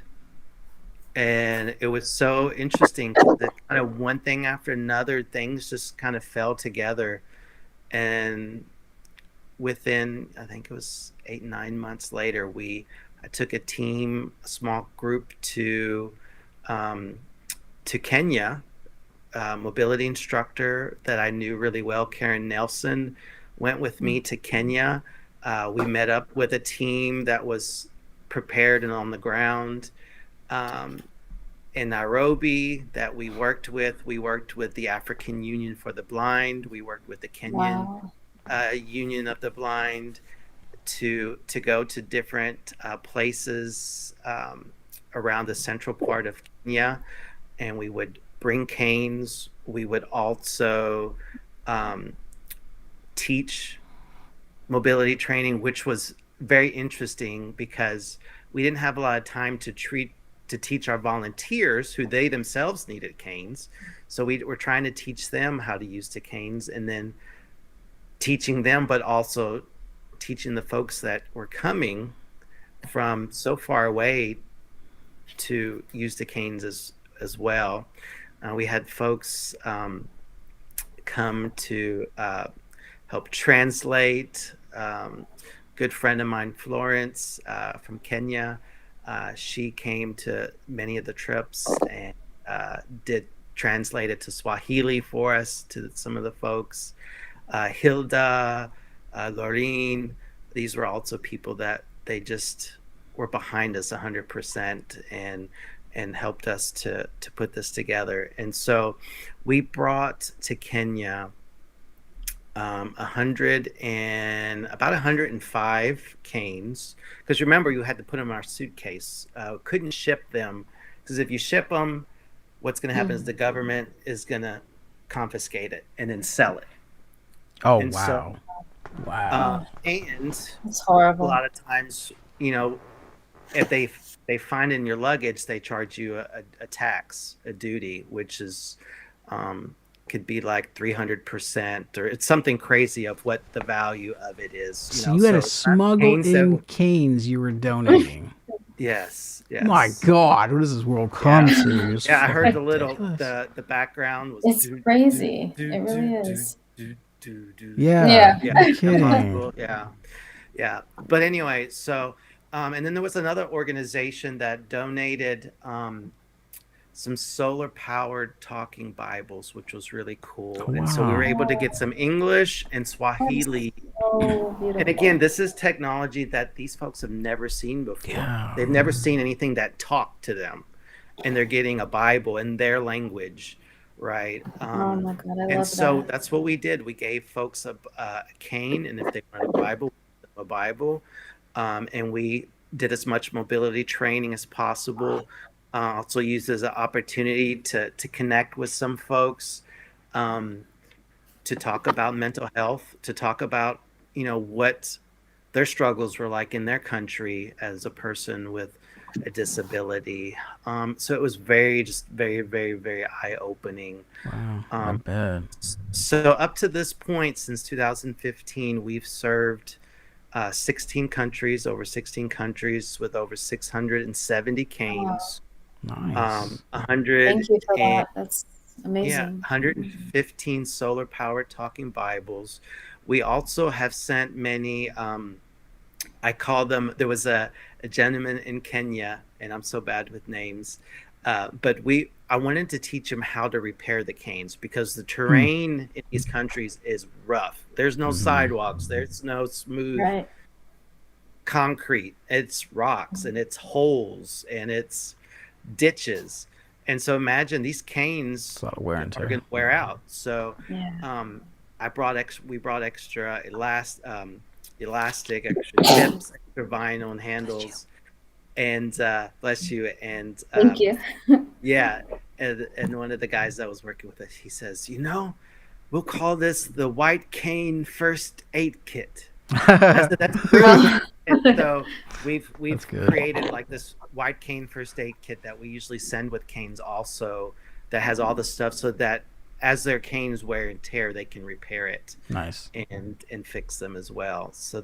And it was so interesting that kind of one thing after another, things just kind of fell together. And within, I think it was 8-9 months later, I took a small group to Kenya. Mobility instructor that I knew really well, Karen Nelson, went with me to Kenya. We met up with a team that was prepared and on the ground in Nairobi that we worked with. We worked with the African Union for the Blind. We worked with the Kenyan Union of the Blind to go to different places around the central part of Kenya, and we would bring canes. We would also teach mobility training, which was very interesting because we didn't have a lot of time to teach our volunteers who they themselves needed canes. So we were trying to teach them how to use the canes, and then teaching them, but also teaching the folks that were coming from so far away to use the canes as well. We had folks come to help translate. Good friend of mine, Florence, from Kenya, she came to many of the trips and did translate it to Swahili for us, to some of the folks. Hilda, Laureen, these were also people that they just were behind us 100% and helped us to put this together. And so we brought to Kenya about 105 canes, because remember, you had to put them in our suitcase. Couldn't ship them, because if you ship them, what's going to happen is the government is going to confiscate it and then sell it. Oh, And wow. So, wow. And It's horrible. a lot of times, if they find in your luggage, they charge you a tax, a duty, which is could be like 300%, or it's something crazy of what the value of it is. So you had to smuggle in canes you were donating. Yes. My God, what is this world come to? Yeah, I heard the background was. It's crazy. It really is. Yeah. No kidding. Yeah. But anyway, so and then there was another organization that donated some solar powered talking Bibles, which was really cool. Wow. And so we were able to get some English and Swahili. So beautiful. And again, this is technology that these folks have never seen before. Yeah. They've never seen anything that talked to them, and they're getting a Bible in their language, right? Oh my God, I and love so that. that's what we did. We gave folks a cane, and if they wanted a Bible, and we did as much mobility training as possible. Also used as an opportunity to connect with some folks, to talk about mental health, to talk about what their struggles were like in their country as a person with a disability. So it was very, very, very eye-opening. Wow, I bet. So up to this point, since 2015, we've served 16 countries, over 16 countries, with over 670 canes. Nice. 100. Thank you for that. That's amazing. Yeah, 115 solar powered talking Bibles. We also have sent many, I call them, there was a gentleman in Kenya, and I'm so bad with names, but I wanted to teach him how to repair the canes, because the terrain in these countries is rough. There's no sidewalks. There's no smooth concrete. It's rocks and it's holes and it's ditches. And so imagine these canes are going to wear out. So we brought extra elastic, extra tips, extra vinyl and handles. And bless you. And thank you. Yeah. And one of the guys that was working with us, he says, we'll call this the White Cane First Aid Kit. I said, that's true. And so we've That's good. created like this white cane first aid kit that we usually send with canes also, that has all the stuff so that as their canes wear and tear, they can repair it Nice. and fix them as well. So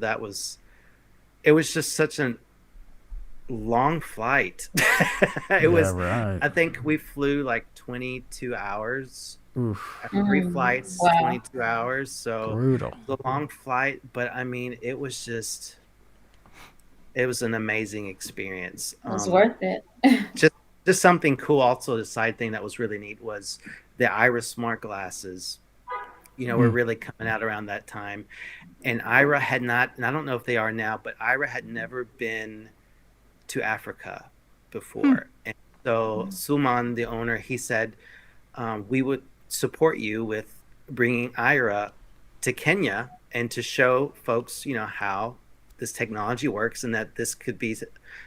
it was just such a long flight. It Yeah, was, right. I think we flew like 22 hours, Oof. 3 flights, Wow. 22 hours. So Brutal. the long flight, but I mean, it was an amazing experience. It was worth it. Just something cool. Also, the side thing that was really neat was the Ira smart glasses. Were really coming out around that time, and Ira had not, and I don't know if they are now, but Ira had never been to Africa before, and so Suman, the owner, he said, we would support you with bringing Ira to Kenya and to show folks, how this technology works, and that this could be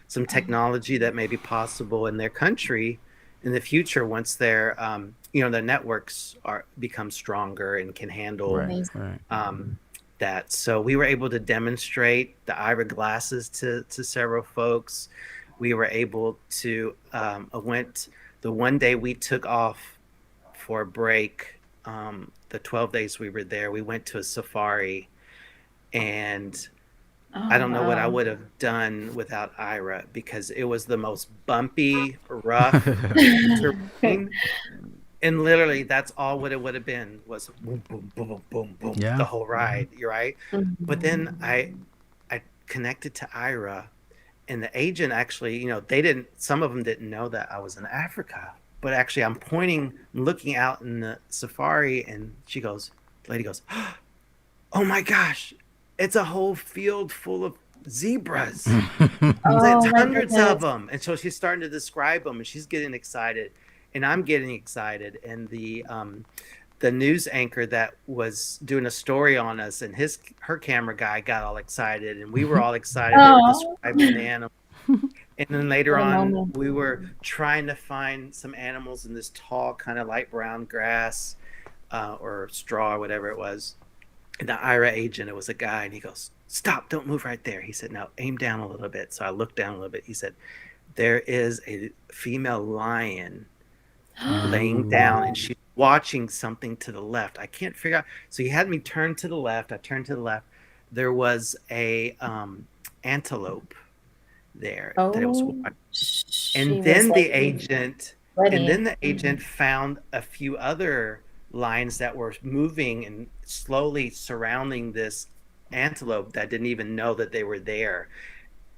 some technology that may be possible in their country in the future once their their networks become stronger and can handle Right. Right. that. So we were able to demonstrate the Ira glasses to several folks. We were able to went the one day we took off for a break, the 12 days we were there, we went to a safari, and I don't know what I would have done without Ira, because it was the most bumpy, rough terrain. And literally, that's all what it would have been, was boom, boom, boom, boom, boom, boom, Yeah. the whole ride. You're right. Mhm. But then I connected to Ira, and the agent actually, some of them didn't know that I was in Africa. But actually, I'm looking out in the safari, and the lady goes, "Oh my gosh, it's a whole field full of zebras. It's Oh my hundreds of goodness. them." And so she's starting to describe them, and she's getting excited, and I'm getting excited. And the news anchor that was doing a story on us, and her camera guy got all excited, and we were all excited. They were Oh. describing the animals. And then later What a on, moment. we were trying to find some animals in this tall, kind of light brown grass, or straw, or whatever it was. And the IRA agent, it was a guy, and he goes, "Stop, don't move right there." He said, "No, aim down a little bit." So I looked down a little bit. He said, "There is a female lion laying down, and she's watching something to the left." I can't figure out. So he had me turn to the left. I turned to the left. There was a antelope there that it was Oh, watching. she And was then like the agent ready. found a few other lions that were moving and slowly surrounding this antelope that didn't even know that they were there.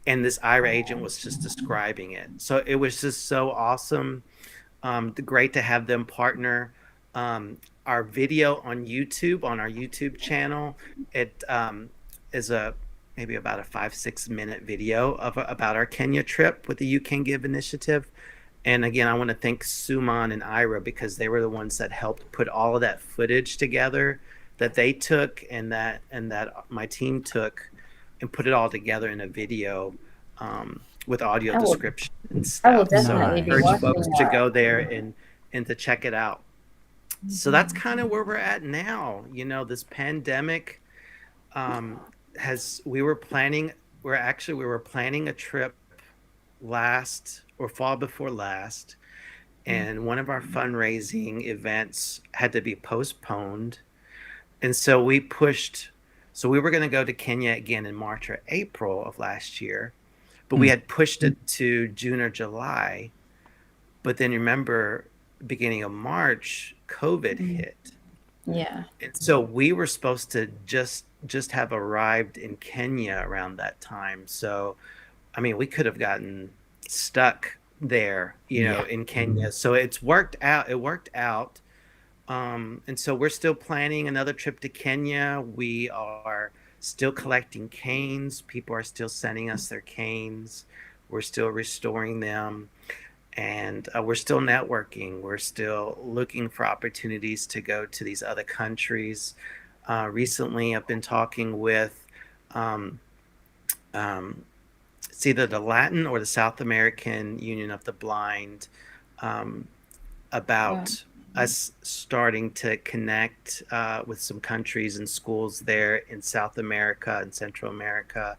And this IRA agent was just describing it. So it was just so awesome. Great to have them partner. Our video on YouTube, on our YouTube channel, it is maybe about a 5-6 minute video about our Kenya trip with the You Can Give initiative. And again, I want to thank Suman and Ira, because they were the ones that helped put all of that footage together that they took, and that my team took, and put it all together in a video, with audio I will, description and I will stuff. So I definitely be encourage watching folks to that. go there and to check it out. So that's kind of where we're at now. This pandemic, we were planning a trip fall before last, and one of our fundraising events had to be postponed. And so we were going to go to Kenya again in March or April of last year, but we had pushed it to June or July. But then remember, beginning of March, COVID hit. Yeah. And so we were supposed to just have arrived in Kenya around that time. So, I mean, we could have gotten stuck there, in Kenya. So it worked out. And so we're still planning another trip to Kenya. We are still collecting canes. People are still sending us their canes. We're still restoring them. And we're still networking. We're still looking for opportunities to go to these other countries. Recently, I've been talking with it's either the Latin or the South American Union of the Blind, about us starting to connect with some countries and schools there in South America and Central America,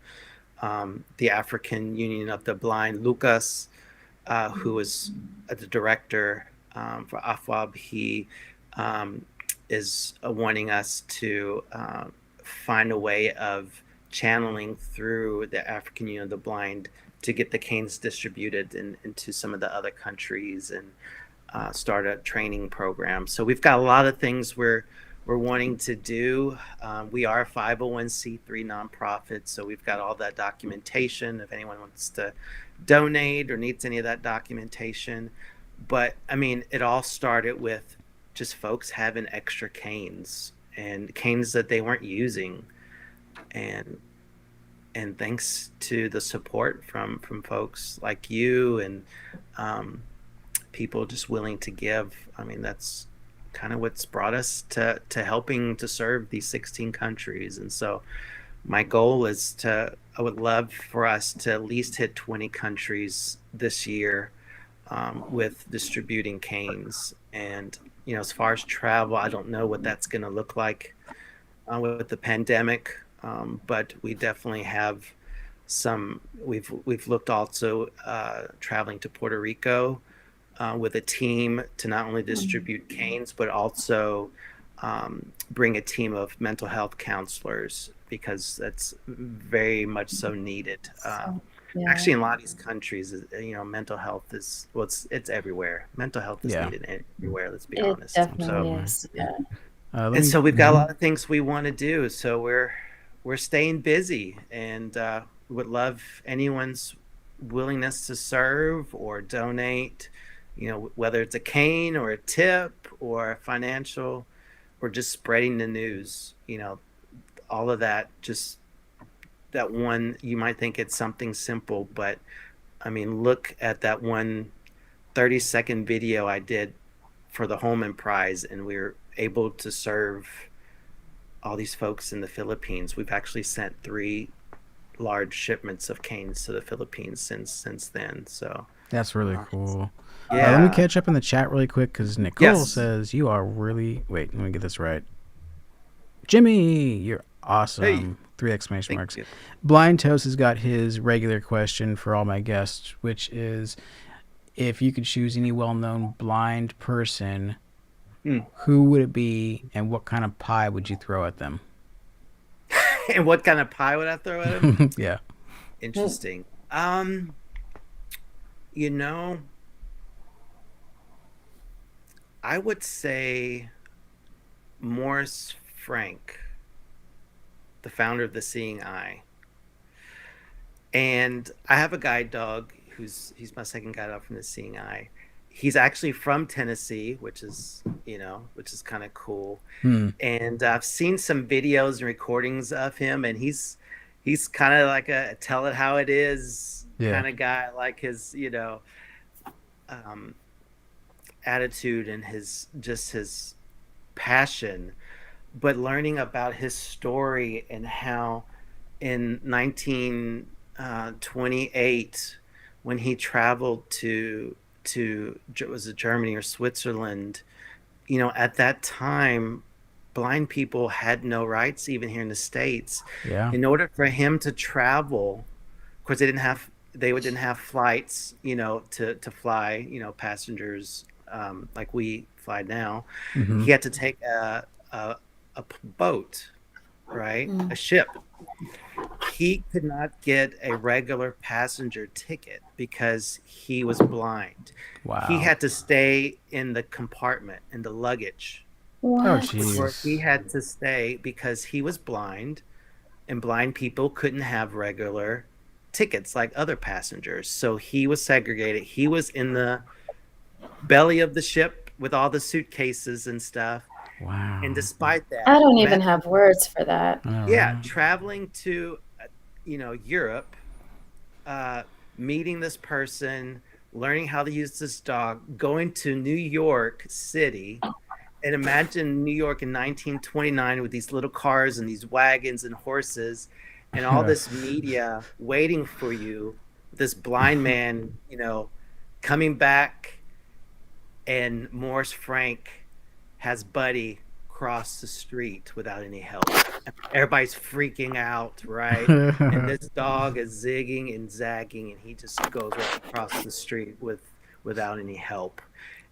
the African Union of the Blind, Lucas, who was the director for AFWAB. He is wanting us to find a way of channeling through the African Union of the Blind to get the canes distributed into some of the other countries and start a training program. So we've got a lot of things we're wanting to do. We are a 501c3 nonprofit, so we've got all that documentation if anyone wants to donate or needs any of that documentation. But I mean, it all started with just folks having extra canes and canes that they weren't using, and thanks to the support from folks like you and people just willing to give. I mean, that's kind of what's brought us to helping to serve these 16 countries. And so my goal is I would love for us to at least hit 20 countries this year with distributing canes. And, you know, as far as travel, I don't know what that's going to look like with the pandemic. But we definitely have we've looked also traveling to Puerto Rico with a team to not only distribute canes, but also bring a team of mental health counselors, because that's very much so needed. Yeah. Actually, in a lot of these countries, you know, mental health is, well, it's everywhere. Mental health is Yeah. needed everywhere, let's be It honest. definitely So, is. Yeah. and so we've got a lot of things we want to do. So we're staying busy, and would love anyone's willingness to serve or donate, you know, whether it's a cane or a tip or financial or just spreading the news, you know, all of that. Just that one, you might think it's something simple, but I mean, look at that one 30-second video I did for the Holman Prize, and we were able to serve all these folks in the Philippines. We've actually sent 3 large shipments of canes to the Philippines since then. So That's really cool. yeah. Let me catch up in the chat really quick, because Nicole Yes. says you are really. Wait, let me get this right. Jimmy, you're awesome. Hey. 3 exclamation Thank marks. you. Blind Toast has got his regular question for all my guests, which is, if you could choose any well-known blind person, who would it be, and what kind of pie would you throw at them? And what kind of pie would I throw at him? Yeah. Interesting. You know, I would say Morris Frank, the founder of the Seeing Eye. And I have a guide dog he's my second guide dog from the Seeing Eye. He's actually from Tennessee, which is kind of cool. And I've seen some videos and recordings of him, and he's kind of like a tell it how it is kind of guy, like his, you know, attitude and his passion. But learning about his story and how in 1928, when he traveled to was it Germany or Switzerland, you know, at that time, blind people had no rights, even here in the States. Yeah. In order for him to travel, of course, they didn't have flights, you know, to fly, you know, passengers like we fly now. He had to take a boat, right? A ship. He could not get a regular passenger ticket because he was blind. Wow. He had to stay in the compartment, in the luggage. What? Oh, Where jeez. he had to stay because he was blind, and blind people couldn't have regular tickets like other passengers. So he was segregated. He was in the belly of the ship with all the suitcases and stuff. Wow. And despite that, I don't even have words for that. yeah, traveling to, you know, Europe, meeting this person, learning how to use this dog, going to New York City, and imagine New York in 1929 with these little cars and these wagons and horses and all this media waiting for you, this blind man, you know, coming back, and Morris Frank has Buddy across the street without any help. Everybody's freaking out, right? And this dog is zigging and zagging, and he just goes right across the street without any help.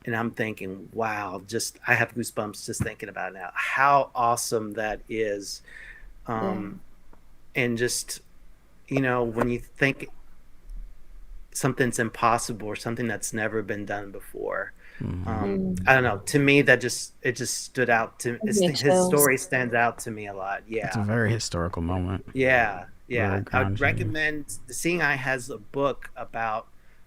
And I'm thinking, wow, I have goosebumps just thinking about it now. How awesome that is. And just, when you think something's impossible or something that's never been done before, I don't know. To me, it just stood out to his story stands out to me a lot. Yeah, It's a very historical moment. yeah. Very I would groundbreaking. recommend the Seeing Eye has a book about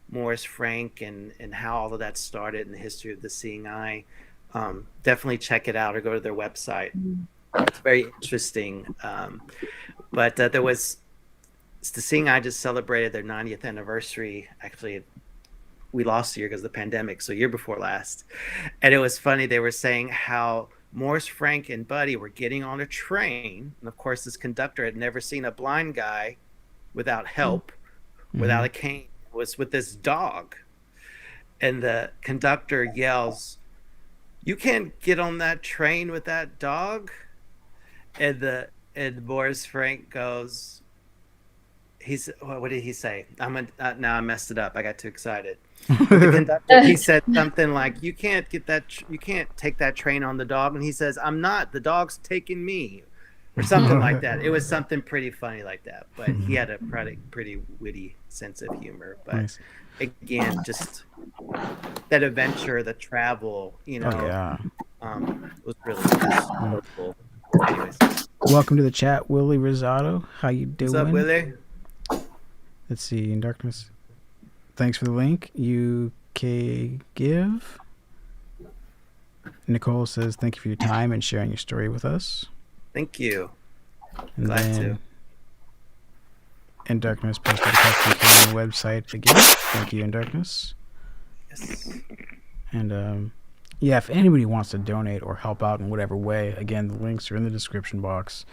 Morris Frank and how all of that started and the history of the Seeing Eye. Definitely check it out or go to their website. It's very interesting. But there was the Seeing Eye just celebrated their 90th anniversary. Actually, we lost a year because of the pandemic, so year before last. And it was funny. They were saying how Morris Frank and Buddy were getting on a train. And of course, this conductor had never seen a blind guy without help, without a cane, was with this dog. And the conductor yells, "You can't get on that train with that dog." And Morris Frank goes, what did he say? Now I messed it up. I got too excited. The conductor, he said something like, you can't take that train on the dog. And he says, "I'm not, the dog's taking me," or something like that. It was something pretty funny like that, but he had a pretty witty sense of humor. But Nice. again, just that adventure, the travel, was really so cool. Anyways, Welcome to the chat, Willie Rosado. How you doing? what's up, Willie? Let's see, in darkness. Thanks for the link. UK Give. Nicole says, thank you for your time and sharing your story with us. Thank you. And Glad then to. In Darkness posted a Kustom Cane website again. Thank you, In Darkness. Yes. And yeah, if anybody wants to donate or help out in whatever way, again, the links are in the description box.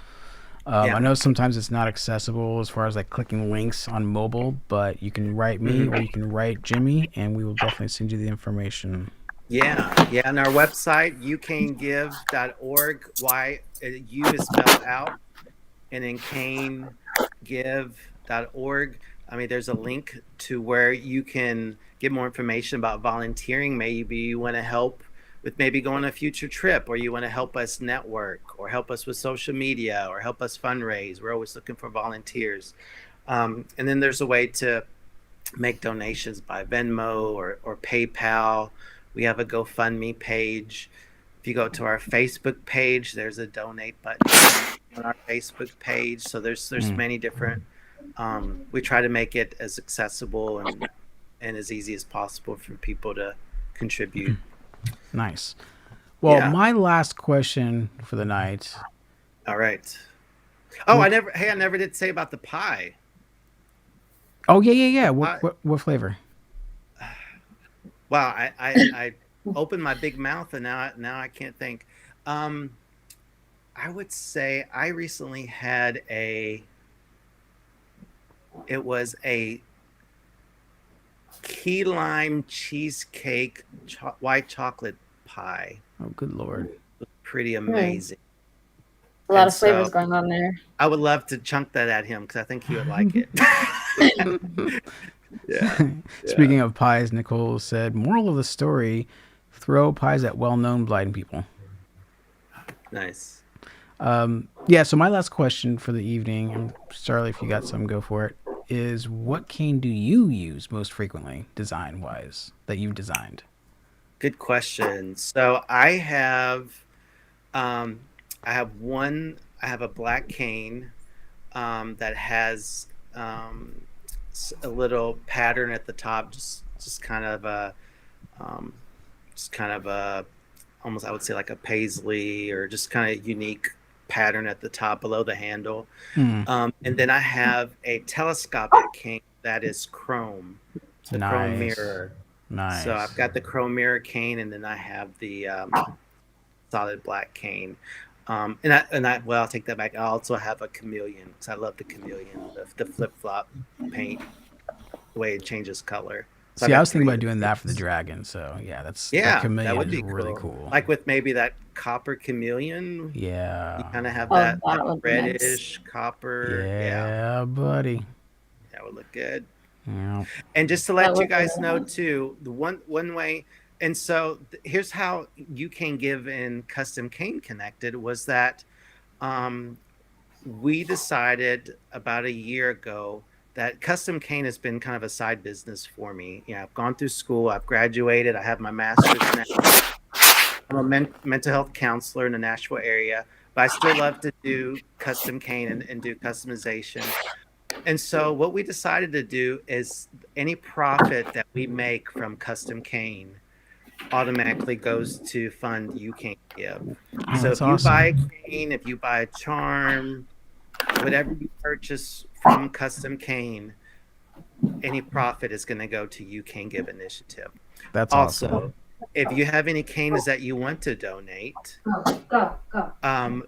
I know sometimes it's not accessible as far as like clicking links on mobile, but you can write me or you can write Jimmy, and we will definitely send you the information. Yeah. On our website, youcanegive.org. U is spelled out, and then canegive.org. I mean, there's a link to where you can get more information about volunteering. Maybe you want to help with maybe going on a future trip, or you want to help us network, or help us with social media, or help us fundraise. We're always looking for volunteers. And then there's a way to make donations by Venmo or PayPal. We have a GoFundMe page. If you go to our Facebook page, there's a donate button on our Facebook page. So there's many different. We try to make it as accessible and as easy as possible for people to contribute. Nice. Well, Yeah. my last question for the night. All right. Oh, I never did say about the pie. Oh, yeah. What flavor? Wow, I opened my big mouth and now I can't think. I would say I recently had it was a key lime cheesecake white chocolate pie. Oh, good Lord. It was pretty amazing. A lot And of flavors so- going on there. I would love to chunk that at him because I think he would like it. Yeah. Speaking of pies, Nicole said, moral of the story, throw pies at well-known blind people. Nice. Yeah, so my last question for the evening, and Charlie, if you got some, go for it, is what cane do you use most frequently, design-wise, that you've designed? Good question. So I have a black cane that has a little pattern at the top, just kind of a almost, I would say, like a paisley, or just kind of unique pattern at the top below the handle. And then I have a telescopic cane that is chrome, chrome mirror. Nice. So I've got the chrome mirror cane, and then I have the solid black cane. I'll take that back. I also have a chameleon because I love the chameleon, the flip flop paint, the way it changes color. So See, I I got was thinking 3 about doing that for the canes. dragon. So yeah, that Yeah, that chameleon would is be really cool. cool. Like with maybe that copper chameleon, you Yeah. kind of have Oh, that that would be nice. reddish copper. Yeah, Yeah, buddy. that would look good. Yeah. And just to That let you would be guys know really nice. too, the one way, and so here's how you can give in Custom Cane Connected was that um, we decided about a year ago that Custom Cane has been kind of a side business for me. You know, I've gone through school, I've graduated, I have my master's now. I'm a mental health counselor in the Nashville area, but I still love to do custom cane and do customization. And so what we decided to do is any profit that we make from custom cane automatically goes to fund You Can Give. Oh, So that's if you buy a awesome. cane, if you buy a charm, whatever you purchase from custom cane, any profit is going to go to You Can Give initiative. That's awesome. Also, if you have any canes that you want to donate, Go. um,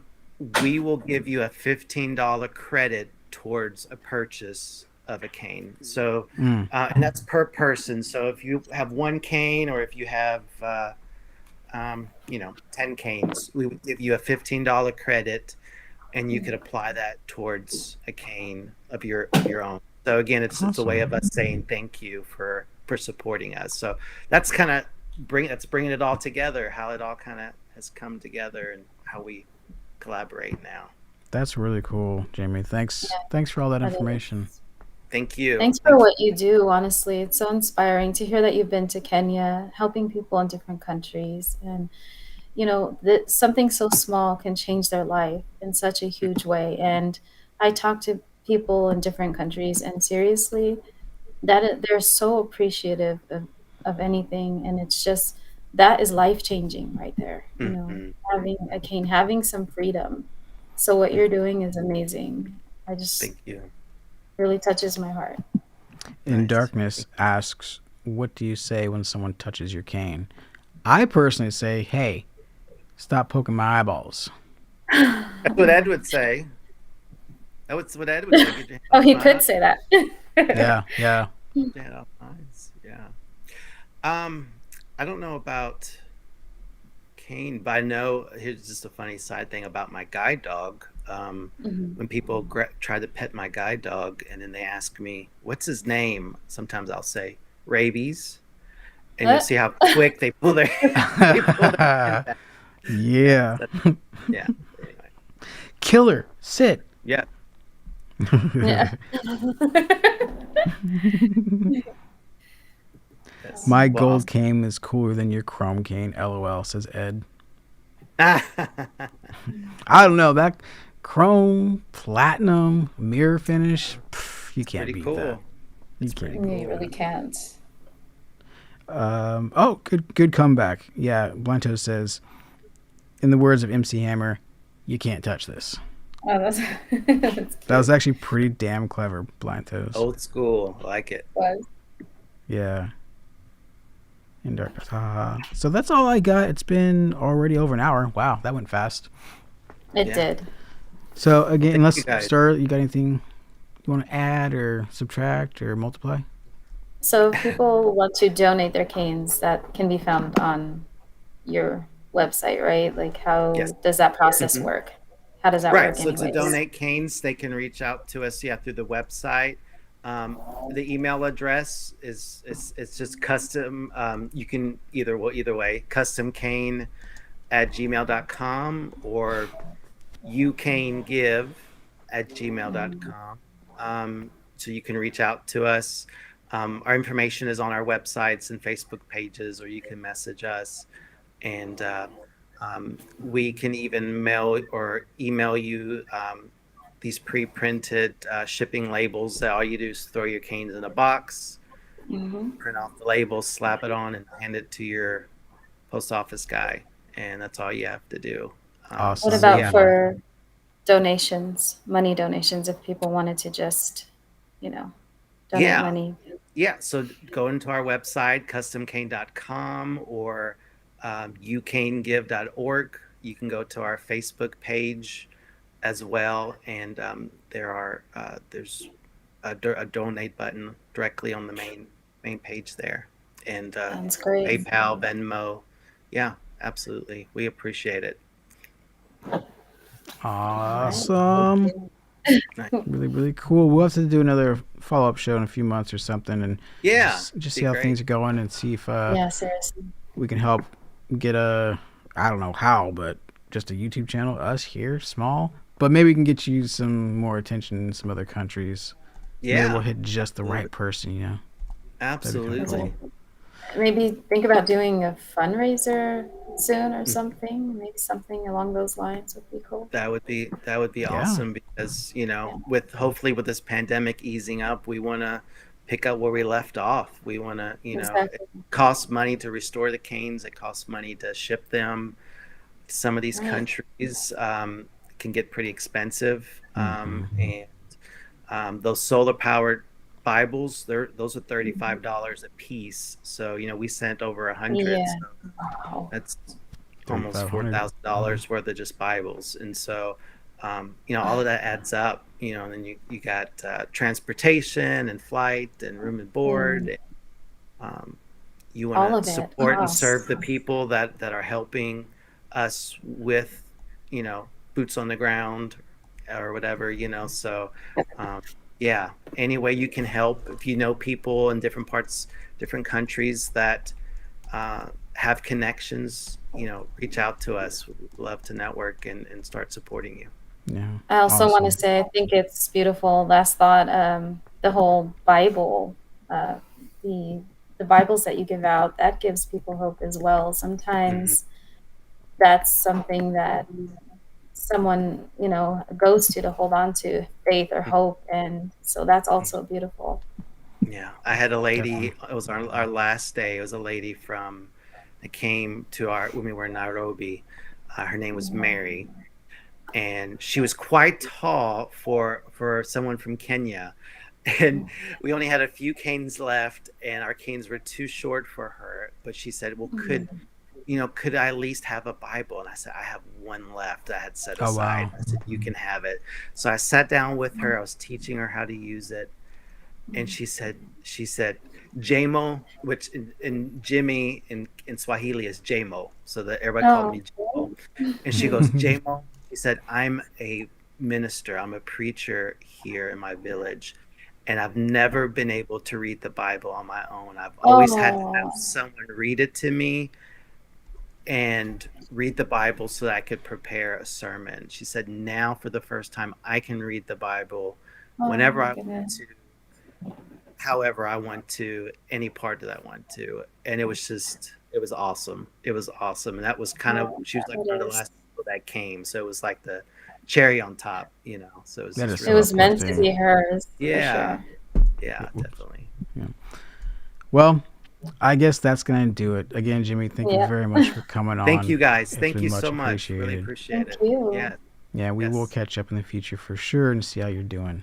we will give you a $15 credit towards a purchase of a cane. So, Mm. and that's per person. So if you have 1 cane or if you have, 10 canes, we would give you a $15 credit and you could apply that towards a cane of your own. So again, it's a way of us saying thank you for supporting us. So that's kind of bringing it all together, how it all kind of has come together and how we collaborate now. That's really cool, Jamie. Thanks for all that That information. is. Thank you. Thanks for what you do, honestly. It's so inspiring to hear that you've been to Kenya, helping people in different countries. And, that something so small can change their life in such a huge way. And I talk to people in different countries, and seriously, they're so appreciative of anything. And it's just, that is life changing right there. Mhm. Having a cane, having some freedom. So what you're doing is amazing. I just Thank you. really touches my heart. In Nice. Darkness asks, "What do you say when someone touches your cane?" I personally say, "Hey, stop poking my eyeballs." That's what Ed would say. That's what Ed would say. Get your head Oh, off he my could eyes. say that. Yeah, yeah. Get your head off my eyes. Yeah. I don't know about cane, but I know here's just a funny side thing about my guide dog. Mhm. When people try to pet my guide dog and then they ask me, what's his name? Sometimes I'll say rabies. And you'll see how quick they pull their, they pull their hand back. Yeah. Yeah. Anyway. Killer, sit. Yeah. Yeah. Yes. My Well, gold cane is cooler than your chrome cane. LOL, says Ed. awesome. I don't know, that chrome, platinum, mirror finish. You can't Pretty beat cool. that. You It's pretty can't. You really can't. Oh, good comeback. Yeah, Blanto says, in the words of MC Hammer, "You can't touch this." Oh, that's That was actually pretty damn clever, Blantos. Old school. I like it. was. Yeah. In Darkness. So that's all I got. It's been already over an hour. Wow, that went fast. It Yeah. did. So again, Thank unless you, guys. Star, you got anything you want to add or subtract or multiply? So if people want to donate their canes, that can be found on your website, right? Like, how Yes. does that process Mhm. work? How does that Right. work So to anyways? donate canes, they can reach out to us, through the website. The email address is it's just custom. You can either way, customcane@gmail.com or youcanegive@gmail.com. So you can reach out to us. Our information is on our websites and Facebook pages, or you can message us. And we can even mail or email you these pre-printed shipping labels that all you do is throw your canes in a box, Mhm. print off the label, slap it on, and hand it to your post office guy. And that's all you have to do. Awesome. What So, about yeah. for donations, money donations, if people wanted to just, donate Yeah. money? Yeah, so go into our website, customcane.com or youcanegive.org. You can go to our Facebook page as well, and there's a donate button directly on the main main page there, and Sounds great. PayPal, Venmo. Yeah, absolutely. We appreciate it. Awesome. Really, really cool. We'll have to do another follow-up show in a few months or something, and Yeah, just be see how great. things are going and see if Yeah, seriously. we can help get a, I don't know how, but just a YouTube channel, us here, small, but maybe we can get you some more attention in some other countries. Yeah, Maybe we'll hit just the absolutely. right person, you know. Absolutely. Maybe think about doing a fundraiser soon or something. Maybe something along those lines would be cool. That would be Yeah. awesome, because with hopefully with this pandemic easing up, we want to pick up where we left off. We want to, Exactly. it costs money to restore the canes. It costs money to ship them. Some of these Right. countries can get pretty expensive, Mhm. and those solar powered Bibles, those are $35 a piece. So we sent over 100. Yeah. So Wow. that's almost $3,500. $4,000 worth of just Bibles. And so, all of that adds up, and then you got transportation and flight and room and board. You All want of to it support and serve costs. the people that are helping us with, boots on the ground or whatever, so, yeah, any way you can help. If you know people in different parts, different countries that have connections, reach out to us. We'd love to network and start supporting you. Yeah. I also want to Awesome. say I think it's beautiful. Last thought, the whole Bible, the Bibles that you give out, that gives people hope as well. Sometimes that's something that someone goes to hold on to faith or hope, and so that's also beautiful. Yeah, I had a lady. Definitely. It was our last day. It was a lady that came to when we were in Nairobi. Her name was Mary, and she was quite tall for someone from Kenya. And we only had a few canes left, and our canes were too short for her. But she said, "Well, could I at least have a Bible?" And I said, "I have one left. I had set Oh, aside." wow. I said, "You can have it." So I sat down with her. I was teaching her how to use it, and she said, "Jamo," which in Jimmy in Swahili is Jamo. So that everybody called me Jamo. And she goes, "Jamo," she said, "I'm a minister. I'm a preacher here in my village, and I've never been able to read the Bible on my own. I've always had to have someone read it to me and read the Bible so that I could prepare a sermon." She said, "Now for the first time, I can read the Bible whenever I want to, however I want to, any part that I want to." And it was awesome. It was awesome. And that was kind of, she was like one of the last people that came. So it was like the cherry on top, so it was That just is It really, was meant to uplifting. be hers. yeah, For sure. yeah, definitely. Well, I guess that's going to do it. Again, Jimmy, thank you Yeah. very much for coming on. Thank you guys. It's Thank been you much so much. Really appreciated. appreciate Thank it. you. Yeah. Yeah, we will Yes. catch up in the future for sure and see how you're doing.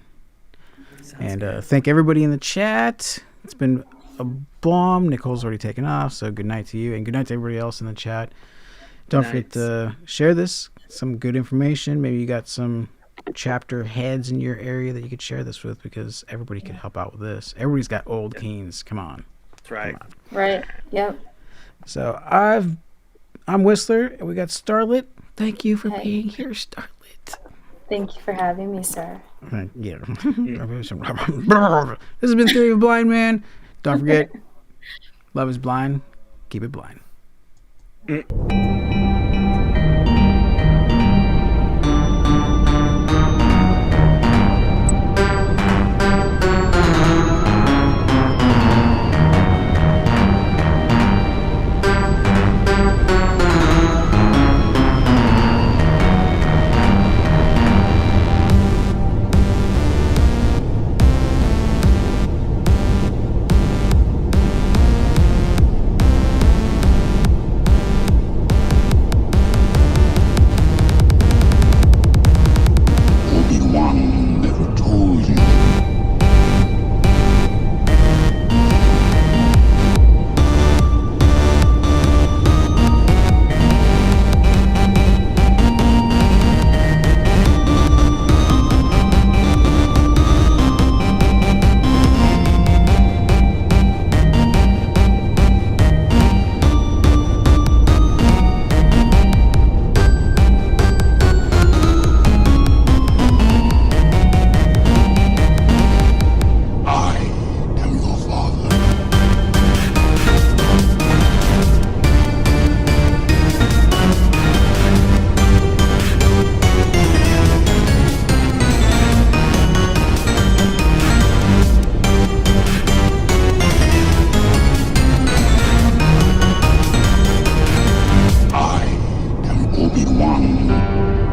Sounds And good. thank everybody in the chat. It's been a bomb. Nicole's already taken off, so good night to you, and good night to everybody else in the chat. Don't forget to share this. Some good information. Maybe you got some chapter heads in your area that you could share this with, because everybody could help out with this. Everybody's got old canes. Come on. That's right. Right. Yep. So I'm Whistler, and we got Starlet. Thank you for being here, Starlet. Thank you for having me, sir. Yeah. This has been Theory of a Blind Man. Don't forget, love is blind. Keep it blind. Be quiet.